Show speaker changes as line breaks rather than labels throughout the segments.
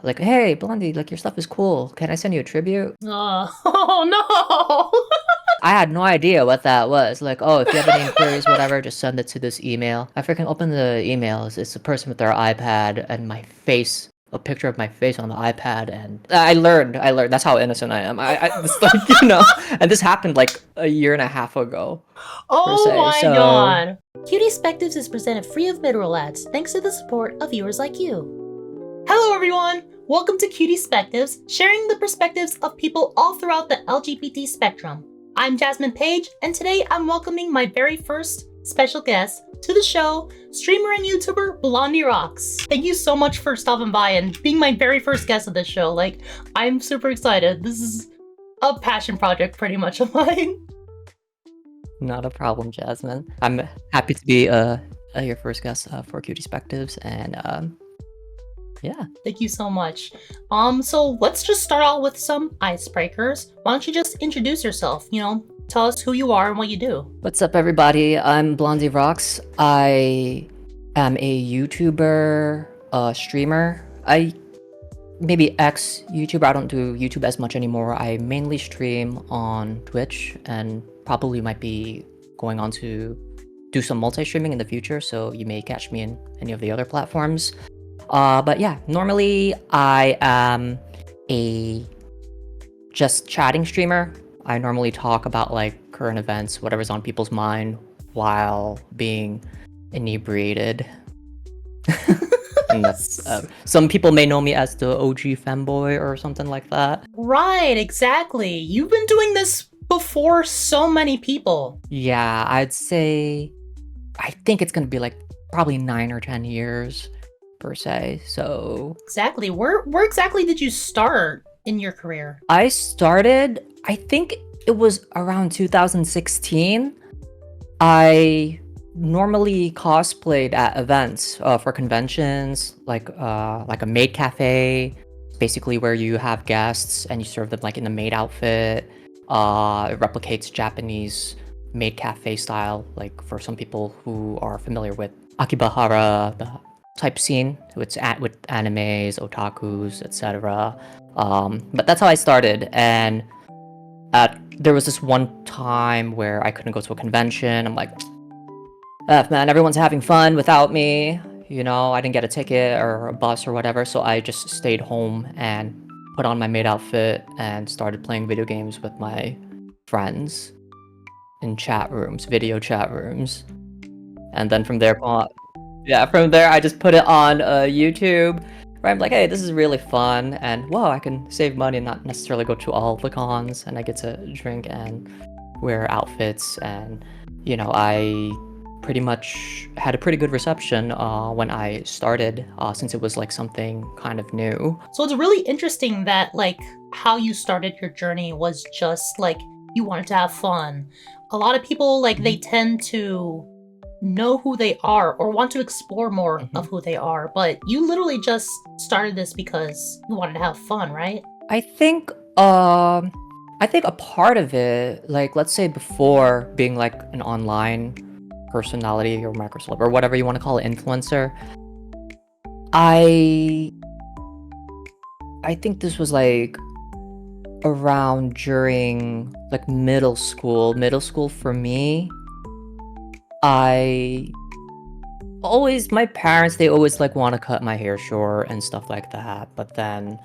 Like, hey, Blondie, like your stuff is cool. Can I send you a tribute?
Oh no!
I had no idea what that was. Like, oh, if you have any inquiries, whatever, just send it to this email. I freaking open the emails. It's a person with their iPad and my face, a picture of my face on the iPad, and I learned. That's how innocent I am. It's like, and this happened like a year and a half ago, per
Oh
se.
my
So,
god! Cutiespectives is presented free of mid-roll ads thanks to the support of viewers like you. Hello everyone! Welcome to Cutiespectives, sharing the perspectives of people all throughout the LGBT spectrum. I'm Jasmine Page, and today I'm welcoming my very first special guest to the show, streamer and YouTuber Blondie Rox. Thank you so much for stopping by and being my very first guest of this show. Like, I'm super excited. This is a passion project pretty much of mine.
not a problem, Jasmine. I'm happy to be your first guest for Cutiespectives, and yeah.
Thank you so much. So let's just start out with some icebreakers. Why don't you just introduce yourself? Tell us who you are and what you do.
What's up, everybody? I'm Blondie Rox. I am a YouTuber, streamer. I maybe ex YouTuber. I don't do YouTube as much anymore. I mainly stream on Twitch and probably might be going on to do some multi-streaming in the future. So you may catch me in any of the other platforms. But yeah, normally I am a just chatting streamer. I normally talk about like current events, whatever's on people's mind while being inebriated. And that's some people may know me as the OG femboy or something like that.
Right, exactly. You've been doing this before so many people.
Yeah, I'd say I think it's gonna be like probably 9 or 10 years per se. So
Exactly. Where exactly did you start in your career?
I started, I think it was around 2016. I normally cosplayed at events for conventions, like a maid cafe, basically where you have guests and you serve them like in the maid outfit. It replicates Japanese maid cafe style, like for some people who are familiar with Akibahara, the type scene, with animes, otakus, etc. But that's how I started, and there was this one time where I couldn't go to a convention. I'm like, man, everyone's having fun without me. I didn't get a ticket or a bus or whatever, so I just stayed home and put on my maid outfit and started playing video games with my friends in chat rooms, video chat rooms. And then from there on, yeah, from there I just put it on YouTube, where I'm like, hey, this is really fun, and whoa, I can save money and not necessarily go to all the cons, and I get to drink and wear outfits, and I pretty much had a pretty good reception when I started, since it was like something kind of new.
So it's really interesting that like how you started your journey was just like you wanted to have fun. A lot of people like they tend to know who they are or want to explore more of who they are, but you literally just started this because you wanted to have fun, right?
I think a part of it, like let's say before being like an online personality or microceleb or whatever you want to call it, influencer, I think this was like around during like middle school. Middle school for me, my parents, they always like want to cut my hair short and stuff like that, but then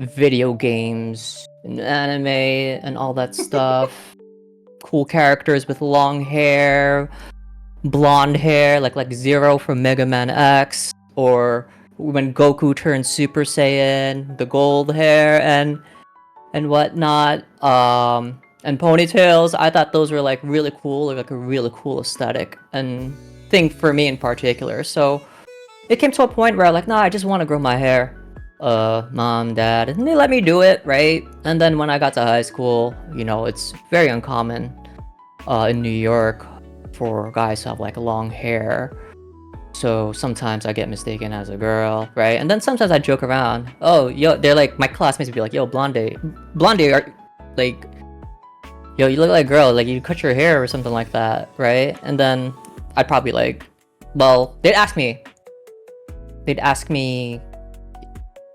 video games and anime and all that stuff, cool characters with long hair, blonde hair, like Zero from Mega Man X, or when Goku turned Super Saiyan, the gold hair and whatnot, and ponytails. I thought those were like really cool, like a really cool aesthetic and thing for me in particular. So it came to a point where I'm like, nah, I just want to grow my hair. Mom, dad, and they let me do it, right? And then when I got to high school, it's very uncommon in New York for guys to have like long hair. So sometimes I get mistaken as a girl, right? And then sometimes I joke around. Oh, yo, they're like, my classmates would be like, yo, Blondie, are like, yo, you look like a girl, like you cut your hair or something like that, right? And then I'd probably like, well, they'd ask me,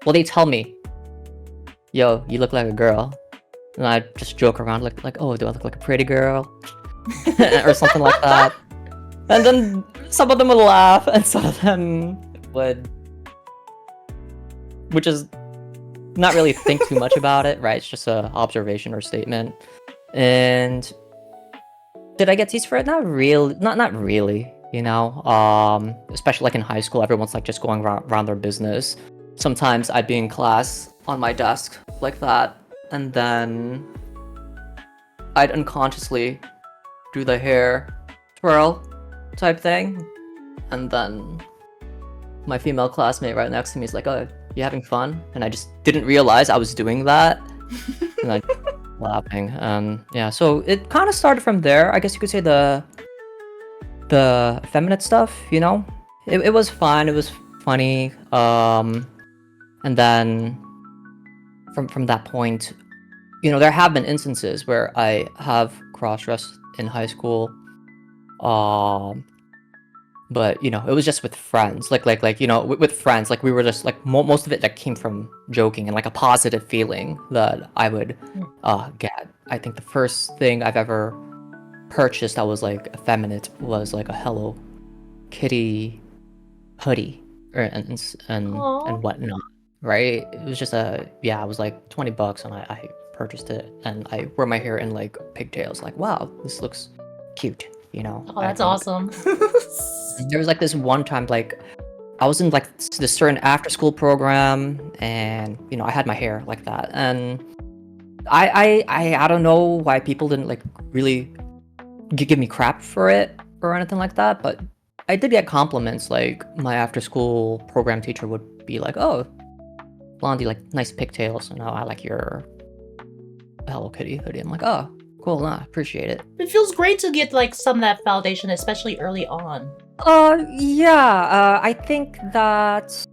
well, they tell me, yo, you look like a girl. And I just joke around like, oh, do I look like a pretty girl? Or something like that. And then some of them would laugh, and some of them would just not really think too much about it, right? It's just a observation or statement. And did I get teased for it? Not really. Not really. You know, especially like in high school, everyone's like just going around their business. Sometimes I'd be in class on my desk like that, and then I'd unconsciously do the hair twirl type thing, and then my female classmate right next to me is like, "Oh, you having fun?" And I just didn't realize I was doing that, and I laughing. Yeah, so it kind of started from there. I guess you could say the effeminate stuff. You know, it was fun. It was funny. And then from that point, you know, there have been instances where I have cross-dressed in high school. But you know, it was just with friends, like you know, with friends, like we were just like most of it like came from joking and like a positive feeling that I would get. I think the first thing I've ever purchased that was like effeminate was like a Hello Kitty hoodie and whatnot, right? It was just it was like $20 and I purchased it, and I wear my hair in like pigtails, like, wow, this looks cute, you know.
Oh, that's awesome.
There was like this one time, like I was in like this certain after school program, and you know, I had my hair like that, and I don't know why people didn't like really give me crap for it or anything like that, but I did get compliments. Like my after school program teacher would be like, "Oh, Blondie, like nice pigtails, and I like your Hello Kitty hoodie." I'm like, "Oh, cool, nah, appreciate it."
It feels great to get like some of that validation, especially early on.
Yeah, I think that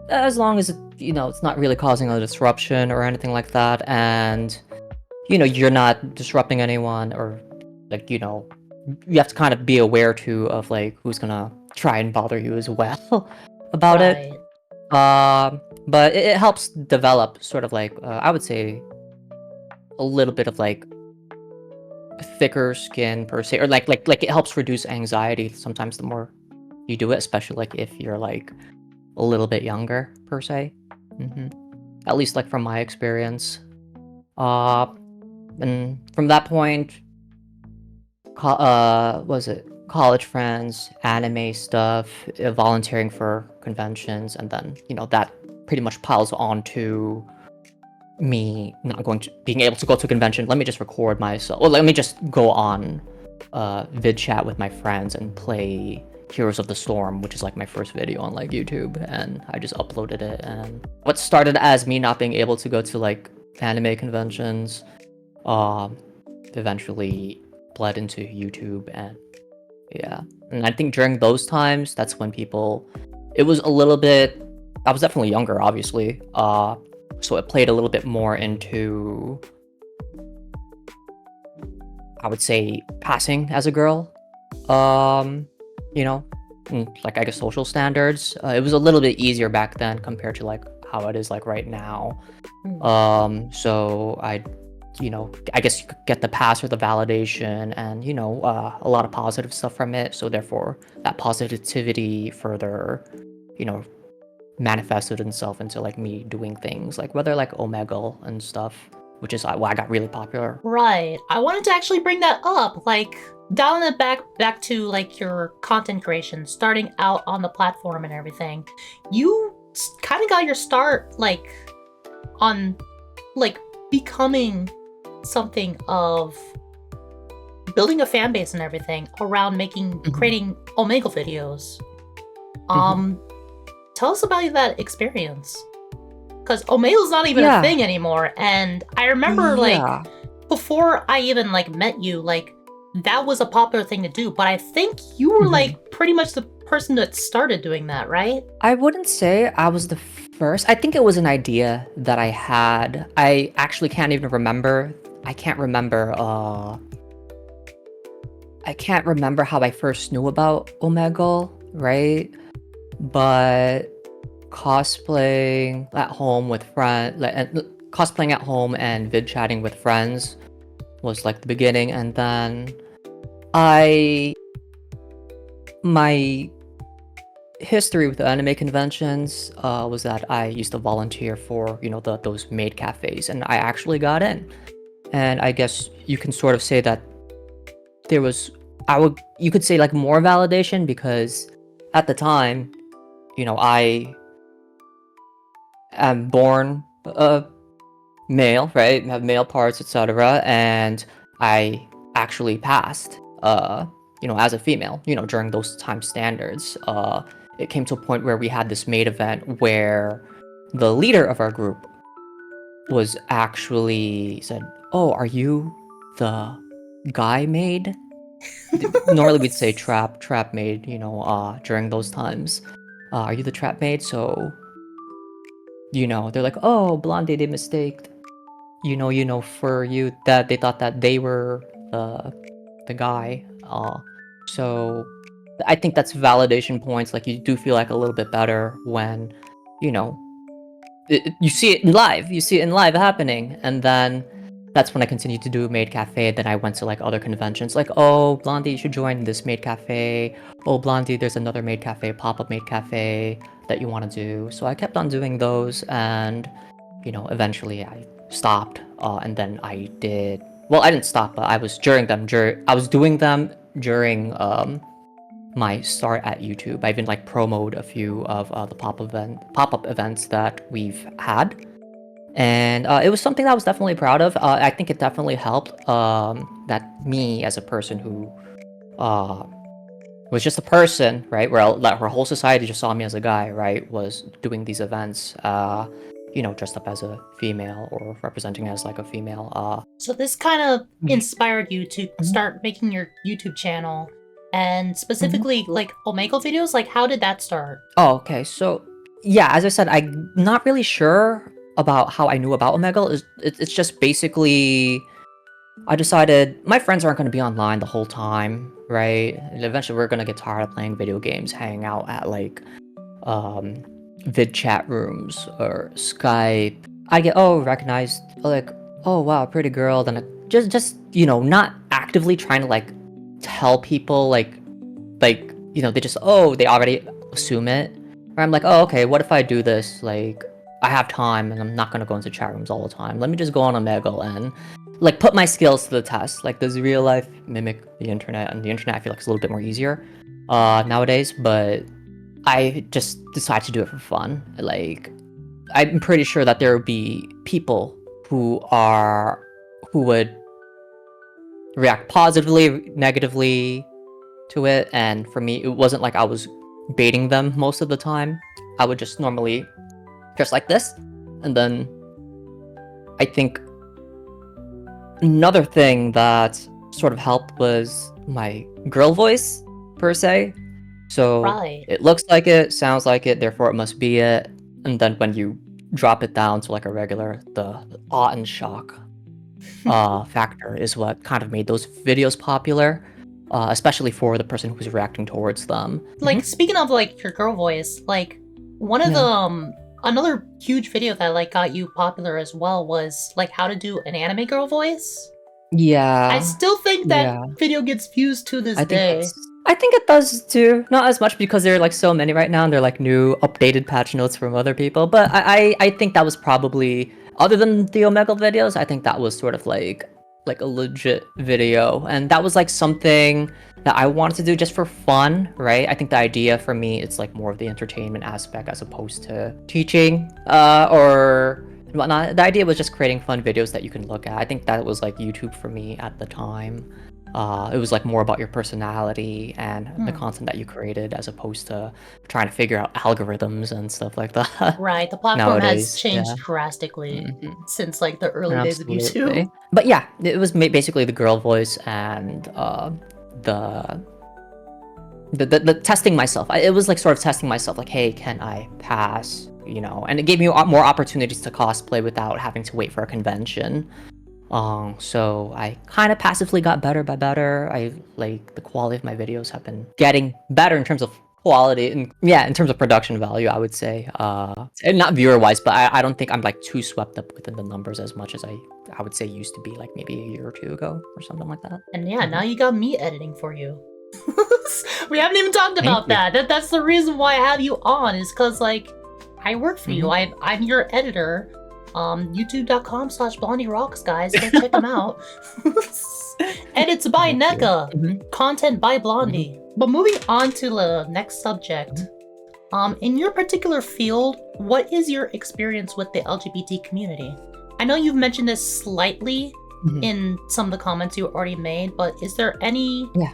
as long as you know, it's not really causing a disruption or anything like that, and you know, you're not disrupting anyone, or like, you know, you have to kind of be aware too of like who's gonna try and bother you as well about it. But it helps develop sort of like I would say a little bit of like thicker skin per se, or like it helps reduce anxiety sometimes the more you do it, especially like if you're like a little bit younger per se. At least like from my experience. And from that point, was it college friends, anime stuff, volunteering for conventions, and then you know that pretty much piles on to me not being able to go to a convention. Let me just record myself. Well, let me just go on vid chat with my friends and play Heroes of the Storm, which is like my first video on like YouTube, and I just uploaded it. And what started as me not being able to go to like anime conventions eventually bled into YouTube, and yeah. And I think during those times, that's when it was a little bit, I was definitely younger, obviously, so it played a little bit more into, I would say, passing as a girl, you know, like I guess social standards. It was a little bit easier back then compared to like how it is like right now. So you know, I guess you could get the pass or the validation, and you know, a lot of positive stuff from it. So therefore, that positivity further, you know, manifested itself into like me doing things like whether like Omegle and stuff, which is why I got really popular.
Right. I wanted to actually bring that up, like dialing it back to like your content creation, starting out on the platform and everything. You kind of got your start like on like becoming something of building a fan base and everything around creating Omegle videos. Tell us about that experience, because Omegle's not even a thing anymore, and I remember like before I even like met you, like that was a popular thing to do, but I think you were like pretty much the person that started doing that, right?
I wouldn't say I was the first. I think it was an idea that I had. I actually can't even remember. I can't remember how I first knew about Omegle, right? But cosplaying at home with friends, like cosplaying at home and vid chatting with friends was like the beginning, and then I my history with the anime conventions was that I used to volunteer for those maid cafes, and I actually got in. And I guess you can sort of say that there was you could say like more validation, because at the time, I am born male, right? Have male parts, etc. And I actually passed, as a female, during those time standards. It came to a point where we had this maid event where the leader of our group was actually said, "Oh, are you the guy maid?" Normally we'd say trap maid, during those times. Are you the trap maid? So, they're like, "Oh, Blondie, they mistaked, for you, that they thought that they were the guy." So I think that's validation points. Like, you do feel like a little bit better when, you know, you see it in live. You see it in live happening, and then that's when I continued to do Maid Cafe. Then I went to like other conventions, like, oh, Blondie, you should join this Maid Cafe. Oh, Blondie, there's another Maid Cafe, pop-up Maid Cafe that you want to do. So I kept on doing those, and eventually I stopped. And then I did. Well, I didn't stop, but I was during them. I was doing them during my start at YouTube. I even like promoted a few of the pop-up events that we've had, and it was something that I was definitely proud of. I think it definitely helped that me as a person who uh, was just a person, right? Where that her whole society just saw me as a guy, right? Was doing these events, dressed up as a female or representing as like a female.
So this kind of inspired you to start making your YouTube channel, and specifically like Omegle videos. Like, how did that start?
Oh, okay. So yeah, as I said, I'm not really sure about how I knew about Omegle. It's just basically I decided my friends aren't going to be online the whole time, right? And eventually we're going to get tired of playing video games, hanging out at like vid chat rooms or Skype. I get recognized, like, oh wow, pretty girl. Then just not actively trying to like tell people like they just they already assume it. Or I'm like, oh okay, what if I do this? Like, I have time and I'm not gonna go into chat rooms all the time. Let me just go on Omegle and like put my skills to the test. Like, does real life mimic the internet? And the internet I feel like is a little bit more easier nowadays, but I just decided to do it for fun. Like, I'm pretty sure that there would be people who would react positively, negatively to it, and for me, it wasn't like I was baiting them most of the time. I would just normally dress like this, and then I think another thing that sort of helped was my girl voice, per se. So
Right.
it looks like it, sounds like it, therefore it must be it. And then when you drop it down to like a regular, the awe and shock factor is what kind of made those videos popular, especially for the person who's reacting towards them.
Like, speaking of like your girl voice, like one of the another huge video that like got you popular as well was like how to do an anime girl voice.
Yeah.
I still think that video gets views to this day.
I think it does too. Not as much because there are like so many right now, and they're like new updated patch notes from other people. But I think that was probably, other than the Omegle videos, I think that was sort of like a legit video, and that was like something that I wanted to do just for fun, right? I think the idea for me, it's like more of the entertainment aspect as opposed to teaching or whatnot. The idea was just creating fun videos that you can look at. I think that was like YouTube for me at the time. It was like more about your personality and the content that you created, as opposed to trying to figure out algorithms and stuff like that.
Right, the platform
Nowadays,
has changed drastically since like the early days of
Absolutely.
YouTube.
But yeah, it was basically the girl voice and the testing myself. It was like sort of testing myself, like, hey, can I pass? And it gave me more opportunities to cosplay without having to wait for a convention. So I kind of passively got better by better. I like the quality of my videos have been getting better in terms of quality and yeah, in terms of production value, I would say. And not viewer wise, but I don't think I'm like too swept up within the numbers as much as I would say used to be like maybe a year or two ago or something like that.
And yeah, now you got me editing for you. We haven't even talked
Thank
about
you.
That's the reason why I have you on, is because like I work for you.
Mhm.
I'm your editor. YouTube.com/blondierox, guys. Go check them out. Edits by
Thank you.
NECA.
Mhm.
Content by Blondie. But moving on to the next subject. In your particular field, what is your experience with the LGBT community? I know you've mentioned this slightly
Mhm.
in some of the comments you already made, but is there any
Yeah.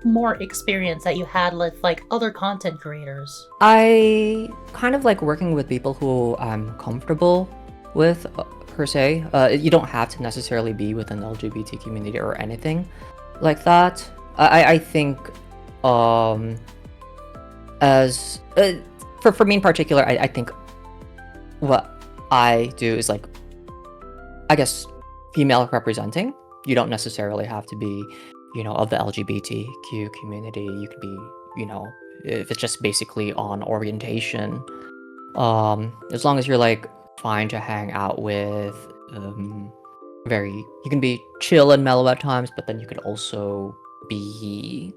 more experience that you had with like other content creators?
I kind of like working with people who I'm comfortable with, per se. You don't have to necessarily be within the LGBT community or anything like that. I think, as for me in particular, I think what I do is like, I guess, female representing. You don't necessarily have to be, of the LGBTQ community. You could be, if it's just basically on orientation. As long as you're like fine to hang out with, you can be chill and mellow at times, but then you could also be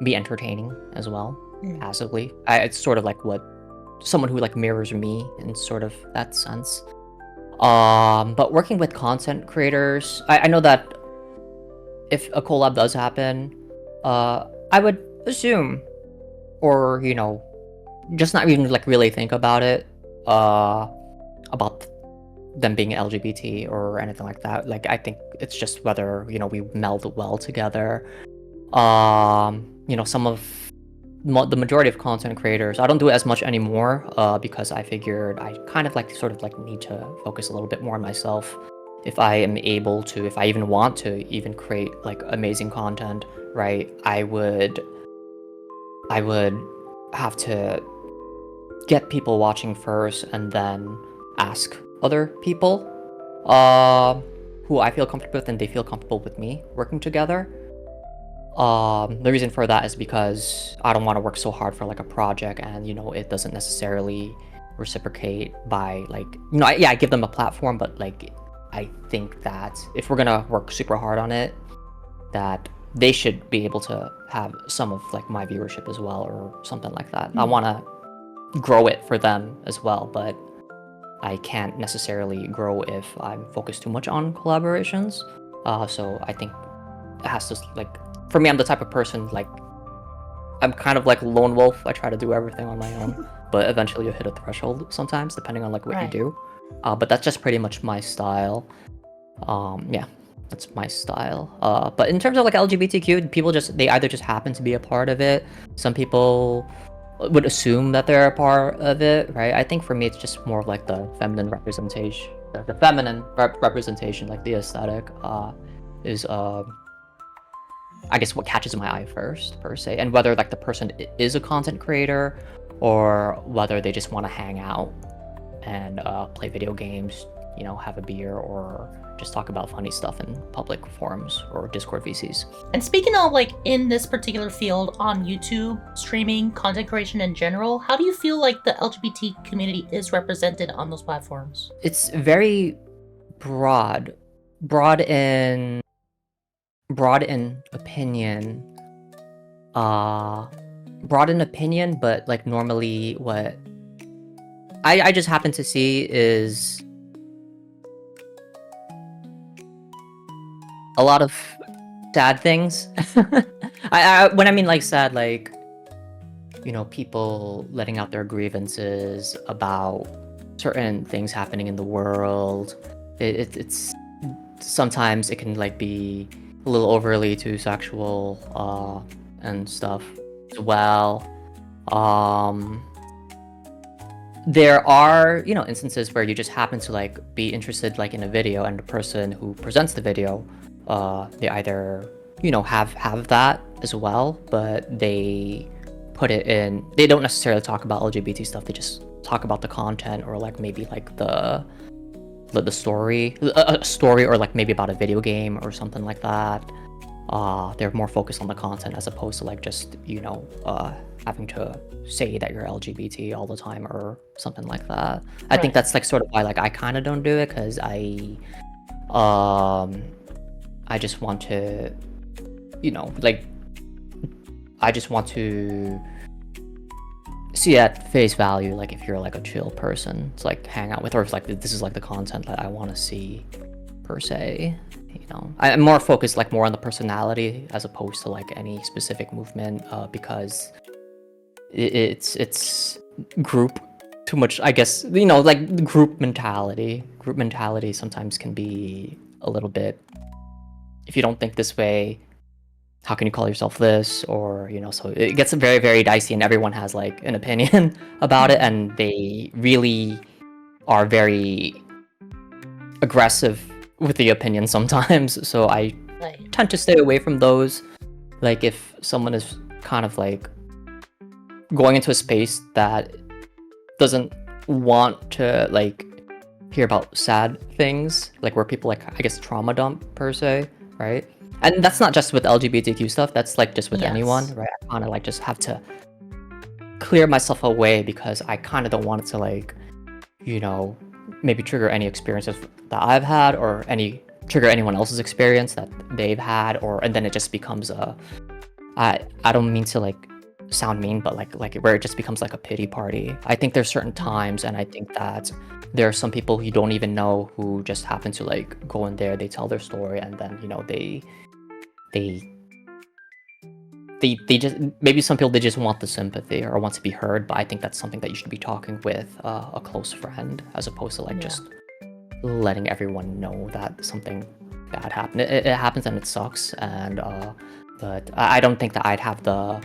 entertaining as well, passively. It's sort of like what someone who like mirrors me in sort of that sense. But working with content creators, I know that if a collab does happen, I would assume, or just not even like really think about it, about them being LGBT or anything like that. Like I think it's just whether we meld well together. Some of the majority of content creators, I don't do it as much anymore, because I figured I kind of like sort of like need to focus a little bit more on myself if I am able to, if I even want to even create like amazing content, right? I would have to get people watching first and then ask other people who I feel comfortable with and they feel comfortable with me working together. The reason for that is because I don't want to work so hard for like a project and it doesn't necessarily reciprocate by like I give them a platform, but like I think that if we're gonna work super hard on it, that they should be able to have some of like my viewership as well or something like that. I want to grow it for them as well, but I can't necessarily grow if I'm focused too much on collaborations. So I think it has to like, for me, I'm the type of person like I'm kind of like lone wolf. I try to do everything on my own, but eventually you hit a threshold sometimes, depending on like what you do. But that's just pretty much my style. Yeah, that's my style. But in terms of like LGBTQ, people they either just happen to be a part of it. Some people would assume that they're a part of it, right? I think for me, it's just more of like the feminine representation. The feminine representation, like the aesthetic, is I guess what catches my eye first, per se, and whether like the person is a content creator or whether they just want to hang out and play video games, have a beer or just talk about funny stuff in public forums or Discord VCs.
And speaking of like in this particular field on YouTube, streaming, content creation in general, how do you feel like the LGBT community is represented on those platforms?
It's very broad in opinion. Broad in opinion, but like normally what I just happen to see is a lot of sad things. When I mean like sad, like people letting out their grievances about certain things happening in the world. It's sometimes it can like be a little overly too sexual and stuff as well. There are instances where you just happen to like be interested like in a video, and the person who presents the video, they either have that as well, but they put it in, they don't necessarily talk about LGBT stuff, they just talk about the content or like maybe like the story, a story, or like maybe about a video game or something like that. they're more focused on the content as opposed to like just having to say that you're LGBT all the time or something like that. I think
Right.
that's like sort of why like I kind of don't do it, because I just want to, like, I just want to see at face value, like, if you're like a chill person to like hang out with, or if like this is like the content that I want to see per se. I'm more focused like more on the personality as opposed to like any specific movement, because it's group too much, I guess. Like group mentality sometimes can be a little bit, if you don't think this way, how can you call yourself this? Or so it gets very, very dicey, and everyone has like an opinion about it, and they really are very aggressive with the opinion sometimes. So I
Right.
tend to stay away from those. Like if someone is kind of like going into a space that doesn't want to like hear about sad things, like where people like, I guess, trauma dump per se, right? And that's not just with LGBTQ stuff, that's like just with anyone,
Yes.
right? I kind of like just have to clear myself away, because I kind of don't want it to like, maybe trigger any experiences that I've had, or trigger anyone else's experience that they've had, and then it just becomes I don't mean to like sound mean, but like where it just becomes like a pity party. I think there's certain times, and I think that there are some people you don't even know who just happen to like go in there, they tell their story, and then they just, maybe some people, they just want the sympathy or want to be heard. But I think that's something that you should be talking with a close friend, as opposed to like
Yeah.
just letting everyone know that something bad happened. It happens and it sucks, and but I don't think that I'd have the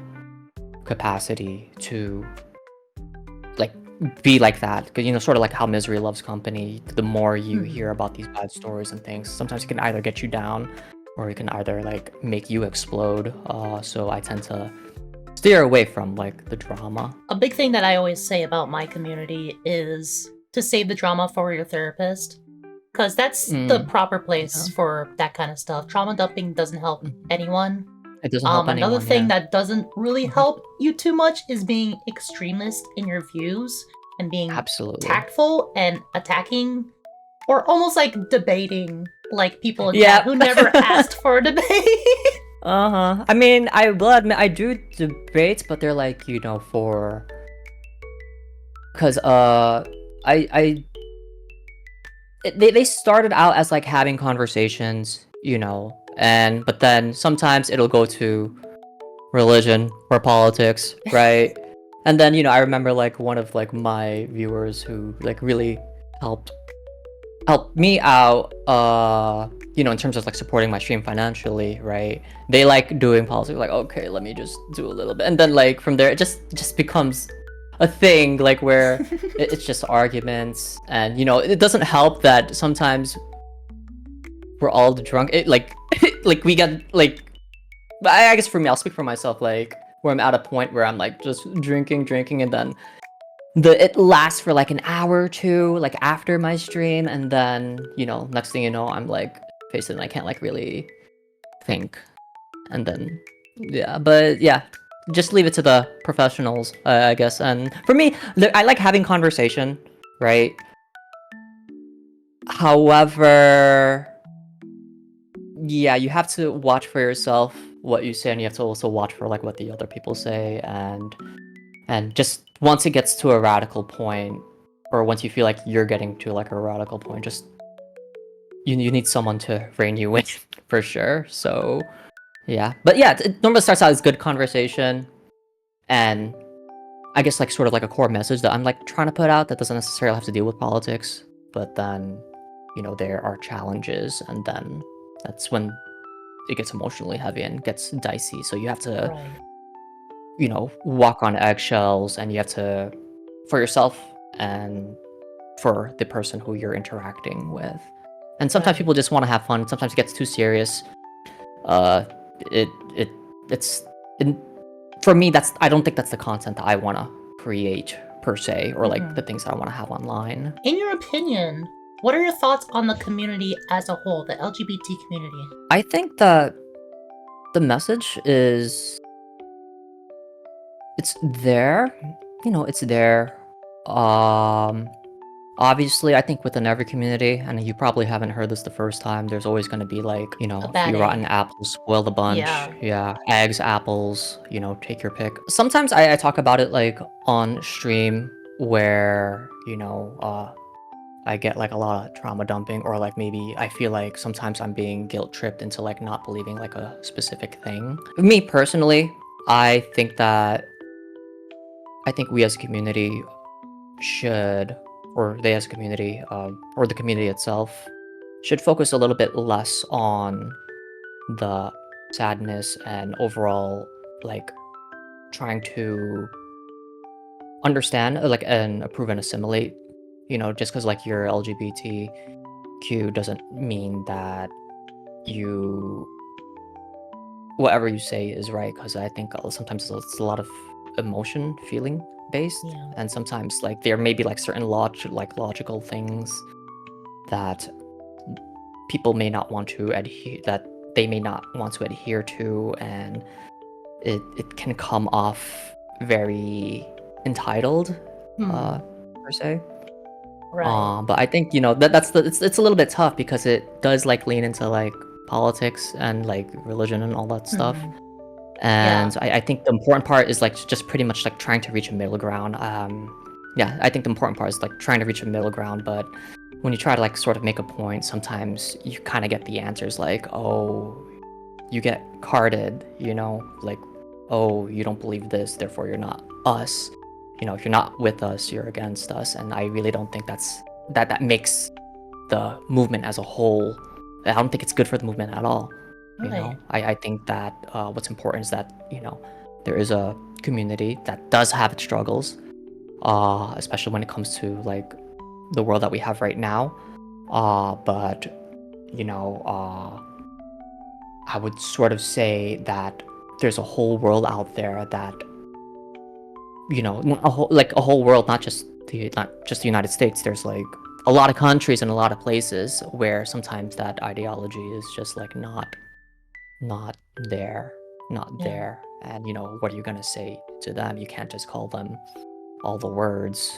capacity to like be like that, because sort of like how misery loves company. The more you hear about these bad stories and things, sometimes it can either get you down, or it can either like make you explode. So I tend to steer away from like the drama.
A big thing that I always say about my community is to save the drama for your therapist, because that's the proper place
Yeah.
for that kind of stuff. Trauma dumping doesn't help anyone.
It doesn't help
Another
anyone.
thing
Yeah.
that doesn't really help you too much is being extremist in your views and being
Absolutely.
tactful and attacking, or almost like debating, like people in
Yeah.
chat who never asked for a debate.
I mean, I will admit I do debates, but they're like, because they started out as like having conversations, but then sometimes it'll go to religion or politics, right? And then I remember like one of like my viewers who like really helped me out, in terms of like supporting my stream financially, right? They like doing politics, like, okay, let me just do a little bit, and then like from there it just becomes a thing, like where it's just arguments. And it doesn't help that sometimes we're all drunk. It like like we get like, I guess for me, I'll speak for myself, like where I'm at a point where I'm like just drinking, and then it lasts for like an hour or two, like after my stream, and then next thing you know, I'm like faced and I can't like really think. And then but just leave it to the professionals, I guess. And for me, I like having conversation, right? However, you have to watch for yourself what you say, and you have to also watch for like what the other people say. And just once it gets to a radical point, or once you feel like you're getting to like a radical point, just you need someone to rein you in for sure. So but it normally starts out as good conversation, and I guess like sort of like a core message that I'm like trying to put out that doesn't necessarily have to deal with politics. But then there are challenges, and then that's when it gets emotionally heavy and gets dicey. So you have to
Right.
walk on eggshells, and you have to, for yourself and for the person who you're interacting with. And sometimes
Right.
people just want to have fun. Sometimes it gets too serious. Uh, it it it's it, for me, I don't think that's the content that I want to create per se, or like the things that I want to have online.
In your opinion, what are your thoughts on the community as a whole, the LGBT community?
I think that The message is it's there. It's there. Um, Obviously, I think within every community, and you probably haven't heard this the first time, there's always going to be like,
A
a
bad
few rotten
egg.
apples spoil the bunch.
Yeah.
Yeah, eggs, apples, take your pick. Sometimes I talk about it like on stream where, I get like a lot of trauma dumping, or like maybe I feel like sometimes I'm being guilt tripped into like not believing like a specific thing. Me personally, I think that I think we as a community should, or they as a community, or the community itself, should focus a little bit less on the sadness and overall, like, trying to understand, like, and approve and assimilate. Just because, like, you're LGBTQ doesn't mean that you, whatever you say is right, because I think sometimes it's a lot of emotion, feeling based,
Yeah.
and sometimes, like, there may be, like, certain logical things that people may not want to adhere that they may not want to adhere to, and it can come off very entitled,
Hmm.
per se.
Right.
But I think it's a little bit tough because it does like lean into like politics and like religion and all that stuff.
Hmm. Yeah.
And I think the important part is like just pretty much like trying to reach a middle ground. Yeah, I think the important part is like trying to reach a middle ground, but when you try to like sort of make a point, sometimes you kind of get the answers like, oh, you get carded, like, oh, you don't believe this, therefore you're not us. If you're not with us, you're against us. And I really don't think that makes the movement as a whole. I don't think it's good for the movement at all.
Right.
I think that what's important is that there is a community that does have its struggles, especially when it comes to like the world that we have right now. But I would sort of say that there's a whole world out there that a whole world, not just the United States. There's like a lot of countries and a lot of places where sometimes that ideology is just like not there, not
Yeah.
there. And what are you gonna say to them? You can't just call them all the words,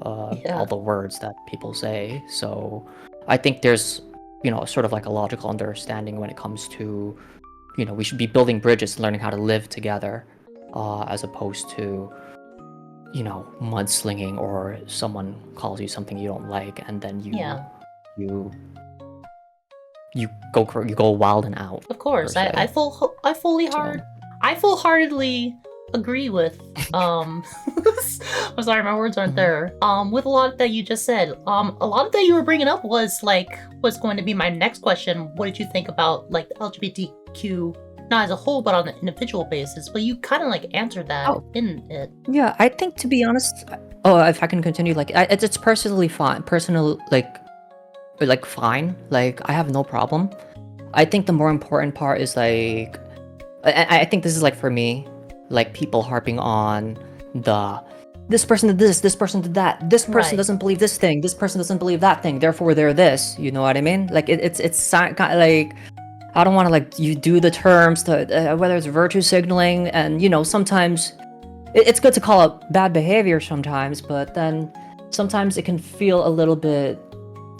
all
Yeah.
the words that people say. So I think there's sort of like a logical understanding when it comes to we should be building bridges, learning how to live together, as opposed to mudslinging, or someone calls you something you don't like and then
Yeah.
you you go wild and out,
Of
per
course. I
se. So
I full heartedly agree with I'm sorry, my words aren't
mhm.
there. With a lot that you just said. A lot that you were bringing up was going to be my next question. What did you think about like the LGBTQ, not as a whole, but on an individual basis? But you kind of like answered that
Oh,
in it.
yeah, I think, to be honest, oh, if I can continue, like, it's personally fine, personal, like fine, like I have no problem. I think the more important part is like I think this is like for me, like people harping on the this person did this person did that, this person
Right.
doesn't believe this thing, this person doesn't believe that thing, therefore they're this. You know what I mean? Like kind of like, I don't want to like you do the terms to whether it's virtue signaling, and sometimes it's good to call out bad behavior sometimes, but then sometimes it can feel a little bit,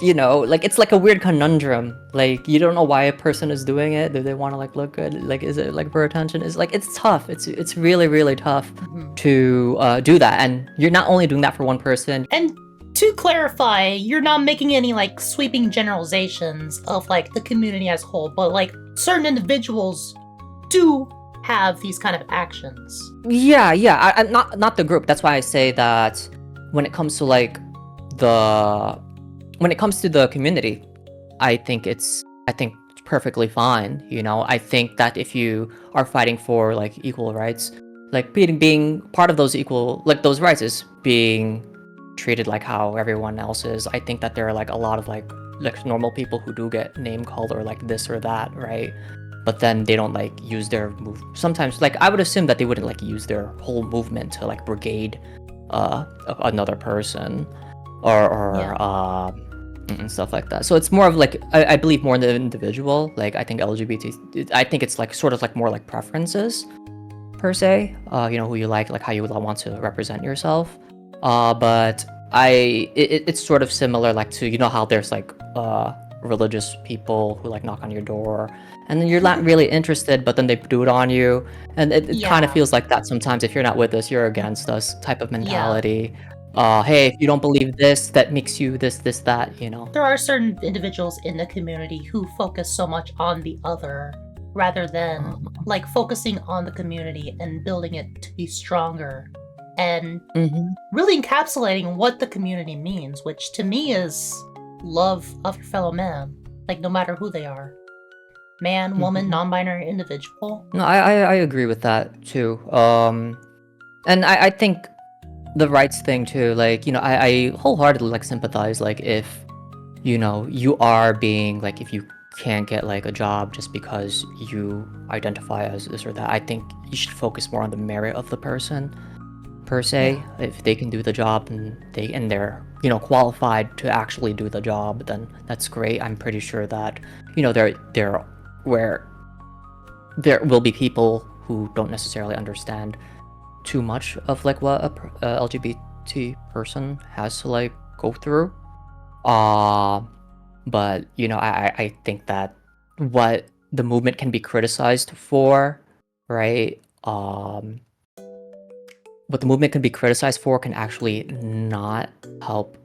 like it's like a weird conundrum. Like you don't know why a person is doing it. Do they want to like look good? Like, is it like for attention? It's like it's tough. It's really really tough
Mhm.
to do that, and you're not only doing that for one person.
And to clarify, you're not making any like sweeping generalizations of like the community as a whole, but like certain individuals do have these kind of actions.
Yeah, yeah. Not the group. That's why I say that when it comes to like the when it comes to the community, I think it's perfectly fine. I think that if you are fighting for like equal rights, like being part of those equal, like those rights is being treated like how everyone else is. I think that there are like a lot of like normal people who do get name called or like this or that, right? But then they don't like use their move. Sometimes, like, I would assume that they wouldn't like use their whole movement to like brigade another person, or
Yeah.
and stuff like that. So it's more of like I believe more in the individual. Like I think LGBT, I think it's like sort of like more like preferences per se. Who you like how you would want to represent yourself. But it's sort of similar like to how there's like religious people who like knock on your door and then you're not really interested, but then they do it on you, and it kind of
Yeah.
feels like that sometimes. If you're not with us, you're against us type of
Yeah.
mentality. Hey, if you don't believe this, that makes you this, that.
There are certain individuals in the community who focus so much on the other rather than like focusing on the community and building it to be stronger and really encapsulating what the community means, which to me is love of your fellow man, like no matter who they are. Man, woman, non-binary individual.
No, I agree with that too. And I think the rights thing too, like, I wholeheartedly like sympathize, like if, you are being like, if you can't get like a job just because you identify as this or that, I think you should focus more on the merit of the person per se.
Yeah.
If they can do the job and they're qualified to actually do the job, then that's great. I'm pretty sure that there will be people who don't necessarily understand too much of like what a LGBT person has to like go through. But I think that what the movement can be criticized for, right? What the movement can be criticized for can actually not help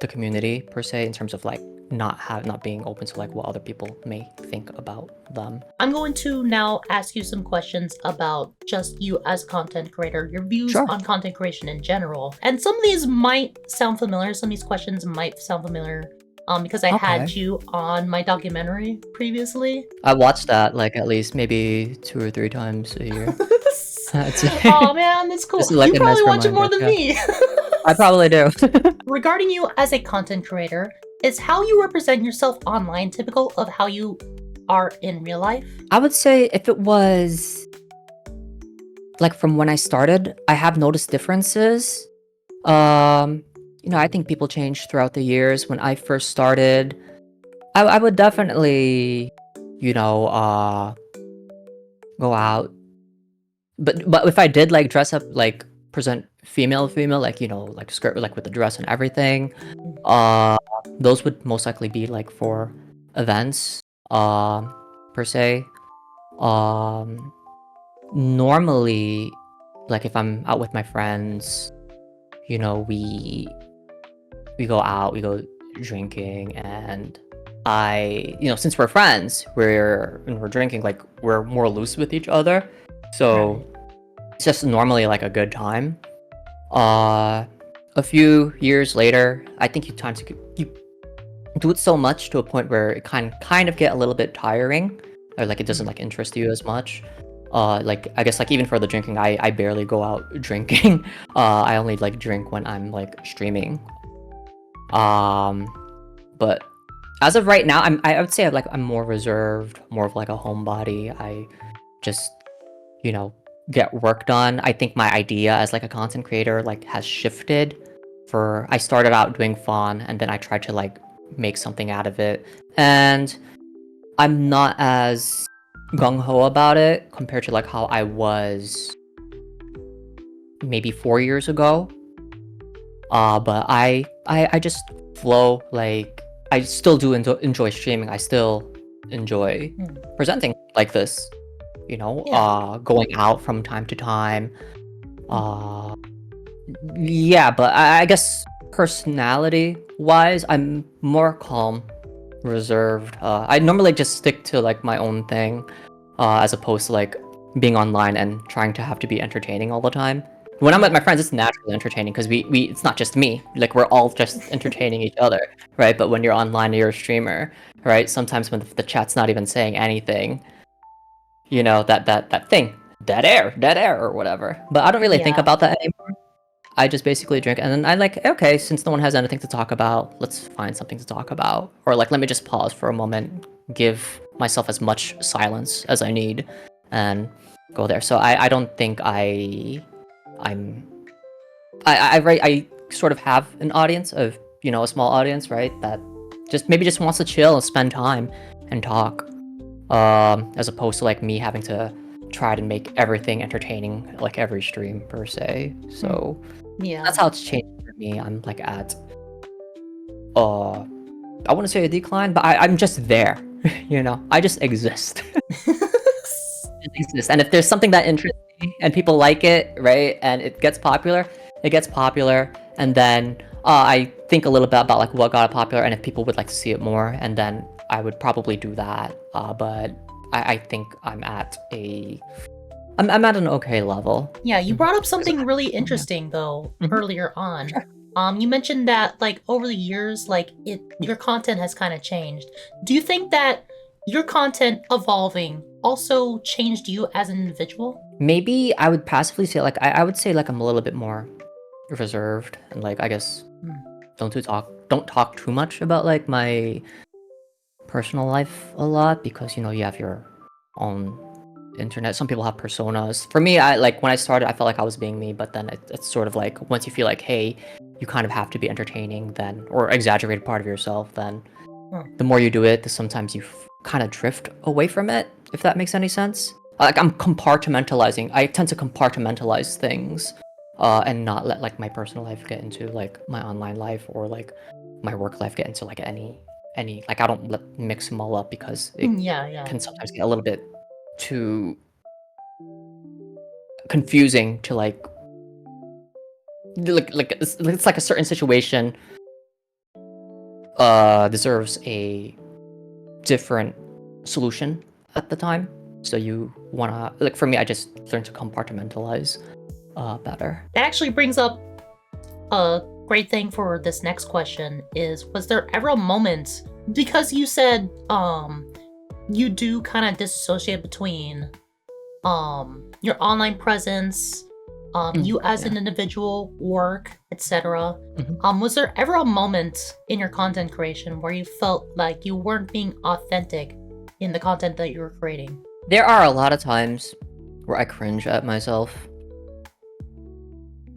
the community per se, in terms of like not being open to like what other people may think about them.
I'm going to now ask you some questions about just you as a content creator, your views
Sure.
on content creation in general. And some of these might sound familiar, some of these questions might sound familiar because I had
Okay.
you on my documentary previously.
I watched that like at least maybe 2 or 3 times a year.
Oh man, that's cool.
Just like
You
a
probably
nice
watch it more
reminder,
than
yeah.
me.
I probably do.
Regarding you as a content creator, is how you represent yourself online typical of how you are in real life?
I would say if it was like from when I started, I have noticed differences. I think people change throughout the years. When I first started, I would definitely, go out. But if I did like dress up, like present female, like like skirt like with the dress and everything, those would most likely be like for events, per se. Um, Normally, like if I'm out with my friends, we go out, we go drinking, and since we're friends, when we're drinking, like we're more loose with each other, so it's just normally like a good time. A few years later, I think you do it so much to a point where it kind of get a little bit tiring, or like it doesn't like interest you as much. Like I guess like even for the drinking, I barely go out drinking. I only like drink when I'm like streaming. But as of right now, I would say like I'm more reserved, more of like a homebody. I just get work done. I think my idea as like a content creator like has shifted. I started out doing fun, and then I tried to like make something out of it, and I'm not as gung-ho about it compared to like how I was maybe 4 years ago. But I just flow, like I still do enjoy streaming. I still enjoy presenting like this, going out from time to time. Yeah, but I guess personality wise, I'm more calm, reserved. I normally just stick to like my own thing, as opposed to like being online and trying to have to be entertaining all the time. When I'm with my friends, it's naturally entertaining because we it's not just me. Like we're all just entertaining each other, right? But when you're online, you're a streamer, right? Sometimes when the chat's not even saying anything, that thing, dead air, or whatever. But I don't really think about that anymore. I just basically drink, and then I like, okay, since no one has anything to talk about, let's find something to talk about. Or like, let me just pause for a moment, give myself as much silence as I need, and go there. So I don't think I sort of have an audience of, a small audience, right? That just wants to chill and spend time and talk, as opposed to like me having to try to make everything entertaining like every stream per se. So
Yeah.
that's how it's changed for me. I'm like at uh I wouldn't say a decline, but I'm just there. You know, I just exist. Just exist. And if there's something that interests me and people like it, right, and it gets popular, and then I think a little bit about like what got it popular, and if people would like to see it more, and then I would probably do that. But I think I'm at an okay level.
Yeah, you brought up something really interesting though earlier on.
Sure.
You mentioned that like over the years, like your content has kind of changed. Do you think that your content evolving also changed you as an individual?
Maybe I would passively say like I would say like I'm a little bit more reserved and like I guess don't talk too much about like my personal life a lot, because you know you have your own internet. Some people have personas. For me, I like when I started I felt like I was being me, but then it's sort of like once you feel like, hey, you kind of have to be entertaining then, or exaggerate part of yourself, then the more you do it, the sometimes you kind of drift away from it, if that makes any sense. Like I'm compartmentalizing. I tend to compartmentalize things, and not let like my personal life get into like my online life, or like my work life get into like any like I don't mix them all up, because it
Yeah.
can sometimes get a little bit too confusing to like it's like a certain situation deserves a different solution at the time. So you wanna like, for me, I just learned to compartmentalize better.
That actually brings up a great thing for this next question is, was there ever a moment, because you said you do kind of dissociate between your online presence, you as an individual, work, etc. Was there ever a moment in your content creation where you felt like you weren't being authentic in the content that you were creating?
There are a lot of times where I cringe at myself,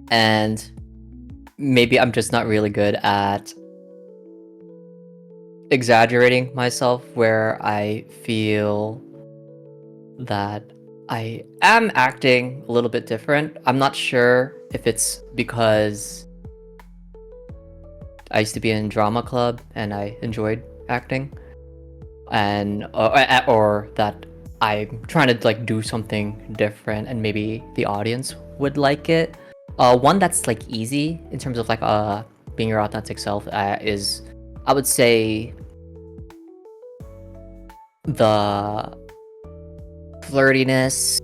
and maybe I'm just not really good at exaggerating myself, where I feel that I am acting a little bit different. I'm not sure if it's because I used to be in drama club and I enjoyed acting, and or that I'm trying to like do something different and maybe the audience would like it. One that's like easy in terms of like being your authentic self is, I would say, the flirtiness,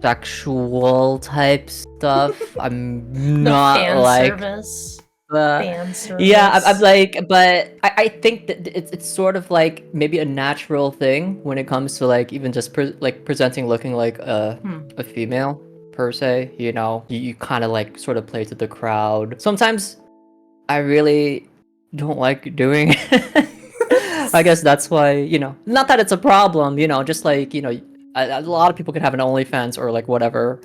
sexual type stuff. I'm not
fan
like
service.
the
Fan service.
yeah. I'm like, but I think that it's sort of like maybe a natural thing when it comes to like even just presenting looking like a female per se. You know, you kind of like sort of play to the crowd. Sometimes I really don't like doing it. I guess that's why, you know, not that it's a problem, you know, just like, you know, a lot of people could have an OnlyFans or like whatever,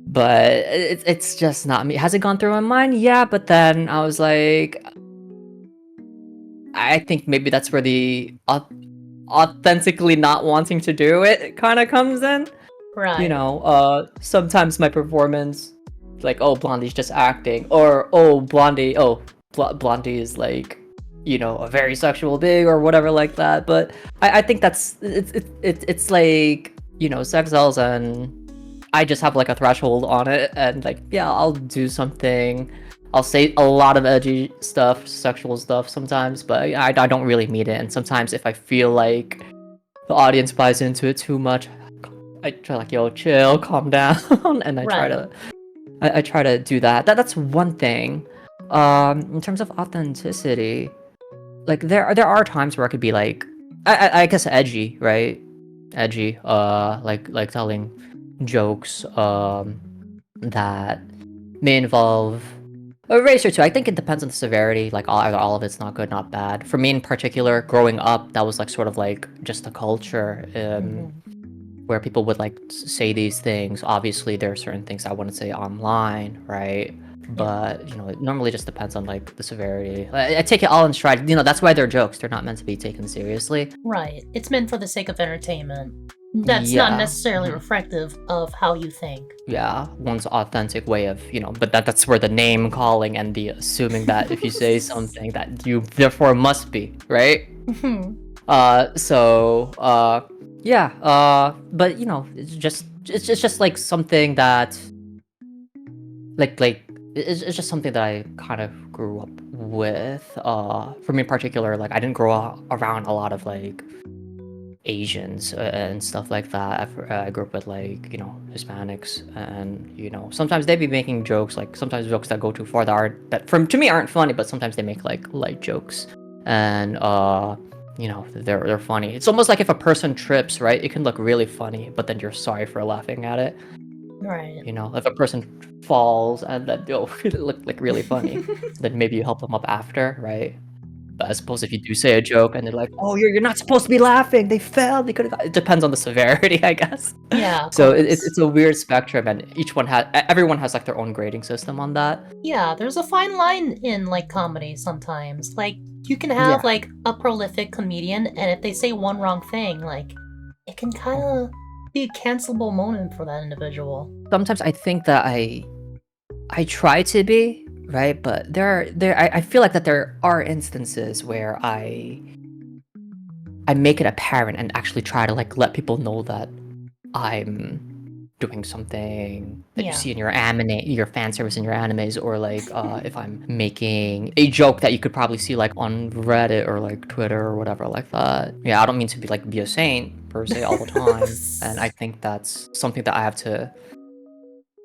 but it's just not me. Has it gone through my mind? Yeah, but then I was like, I think maybe that's where the authentically not wanting to do it kind of comes in.
Right.
You know, sometimes my performance, like, oh, Blondie's just acting, or oh, Blondie Blondie is like, you know, a very sexual big or whatever like that. But I think that's it's like, you know, sex sells, and I just have like a threshold on it, and like, yeah, I'll do something. I'll say a lot of edgy stuff, sexual stuff sometimes, but I don't really mean it. And sometimes if I feel like the audience buys into it too much, I try like, yo, chill, calm down, and I try to do that. That's one thing. In terms of authenticity, like there are times where I could be like, I guess edgy, right? Edgy, like telling jokes that may involve a race or two. I think it depends on the severity. Like either all of it's not good, not bad. For me in particular, growing up, that was like sort of like just a culture where people would like say these things. Obviously, there are certain things I wouldn't say online, right?
Yeah.
But it normally just depends on like the severity. I take it all in stride. That's why they're jokes. They're not meant to be taken seriously.
Right. It's meant for the sake of entertainment. That's not
Yeah.
necessarily
Mhm.
reflective of how you think.
Yeah, one's authentic way of, but that's where the name calling and the assuming that if you say something that you therefore must be, right? Yeah, but it's just like something that it's just something that I kind of grew up with. For me in particular, like I didn't grow up around a lot of like Asians and stuff like that. I grew up with like Hispanics, and sometimes they be making jokes, like sometimes jokes that go too far, that from to me aren't funny, but sometimes they make like light jokes, and they're funny. It's almost like if a person trips, right? It can look really funny, but then you're sorry for laughing at it.
Right.
If a person falls and then it look like really funny, then maybe you help them up after, right? But I suppose if you do say a joke and they're like, "Oh, you're not supposed to be laughing. They fell. They could have." It depends on the severity, I guess.
Yeah, of
So
course.
it's a weird spectrum, and everyone has like their own grading system on that.
Yeah, there's a fine line in like comedy sometimes. Like you can have
Yeah.
like a prolific comedian, and if they say one wrong thing, like it can kind of be a cancelable moment for that individual.
Sometimes I think that I try to be right, but I feel like that there are instances where I make it apparent and actually try to like let people know that I'm doing something that you
Yeah.
see in your fan service in your animes, or like if I'm making a joke that you could probably see like on Reddit or like Twitter or whatever like that. Yeah, I don't mean to be a saint per se all the time, and I think that's something that I have to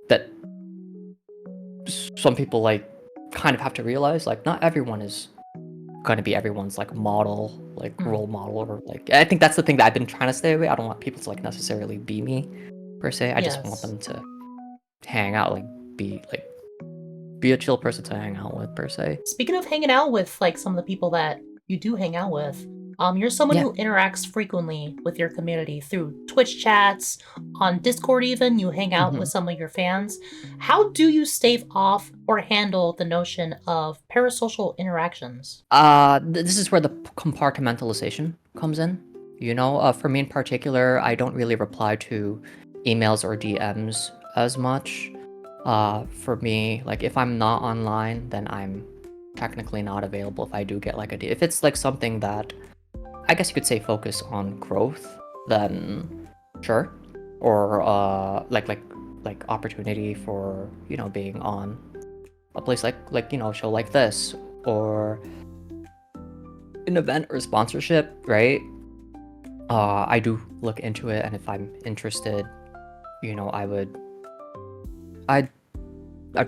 that some people like kind of have to realize, like not everyone is gonna be everyone's like model, like role model, or like I think that's the thing that I've been trying to stay away. I don't want people to like necessarily be me per se. I just want
Yes.
them to hang out, like be a chill person to hang out with per se.
Speaking of hanging out with like some of the people that you do hang out with, you're someone
Yeah.
who interacts frequently with your community through Twitch chats, on Discord even, you hang out with some of your fans. How do you stave off or handle the notion of parasocial interactions?
This is where the compartmentalization comes in. For me in particular, I don't really reply to emails or DMs as much. For me, like if I'm not online, then I'm technically not available if I do get like if it's like something that I guess you could say focus on growth, then sure. Or like opportunity for, being on a place like a show like this, or an event or sponsorship, right? I do look into it, and if I'm interested, I would I'd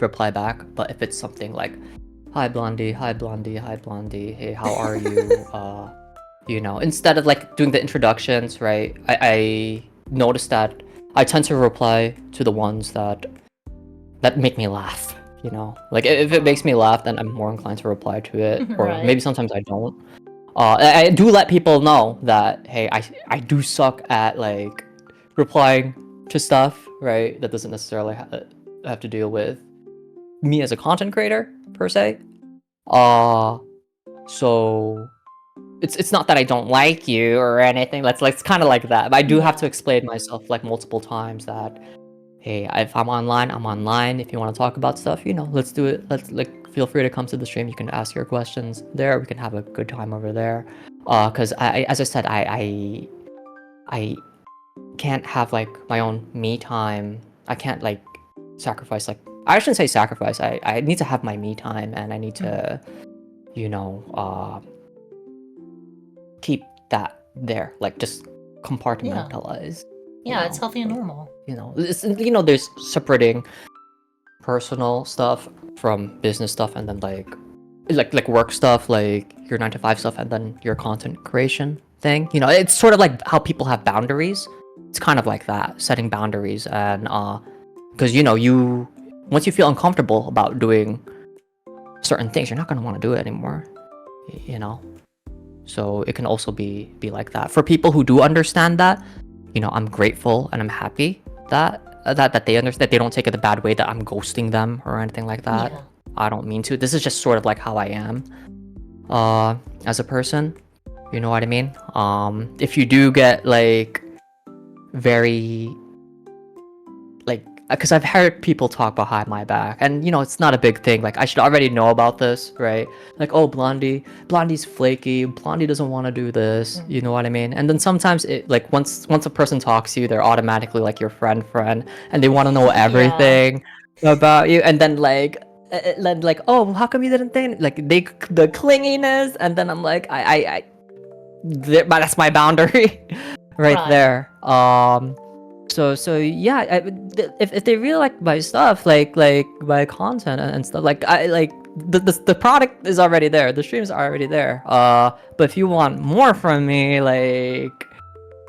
reply back. But if it's something like, "Hi Blondie, hi Blondie, hi Blondie, hey, how are you?" Instead of like doing the introductions, right? I noticed that I tend to reply to the ones that make me laugh. Like if it makes me laugh, then I'm more inclined to reply to it, or
Right.
maybe sometimes I don't. I do let people know that, hey, I do suck at like replying to stuff, right? That doesn't necessarily have to deal with me as a content creator per se. So it's not that I don't like you or anything. That's like, it's kind of like that. But I do have to explain myself like multiple times that, hey, if I'm online, I'm online. If you want to talk about stuff, let's do it. Let's like feel free to come to the stream. You can ask your questions there. We can have a good time over there. Because as I said, I can't have like my own me time. I can't like sacrifice, like I shouldn't say sacrifice. I need to have my me time, and I need to, keep that there, like just compartmentalize.
Yeah, it's healthy and normal.
There's separating personal stuff from business stuff, and then like work stuff, like your 9 to 5 stuff, and then your content creation thing. It's sort of like how people have boundaries. It's kind of like that, setting boundaries, and because you once you feel uncomfortable about doing certain things, you're not going to want to do it anymore. So it can also be like that for people who do understand that. I'm grateful and I'm happy that that they understand, that they don't take it the bad way that I'm ghosting them or anything like that.
Yeah.
I don't mean to. This is just sort of like how I am as a person. You know what I mean? If you do get like very like, because I've heard people talk behind my back, and it's not a big thing. Like, I should already know about this, right? Like, oh, Blondie's flaky. Blondie doesn't want to do this. You know what I mean? And then sometimes it like once a person talks to you, they're automatically like your friend, and they want to know
Yeah.
everything about you. And then like, oh, how come you didn't think like the clinginess? And then I'm like, but that's my boundary right
Right.
there. So yeah, if they really like my stuff, like my content and stuff, like I like the product is already there, the streams are already there. But if you want more from me, like,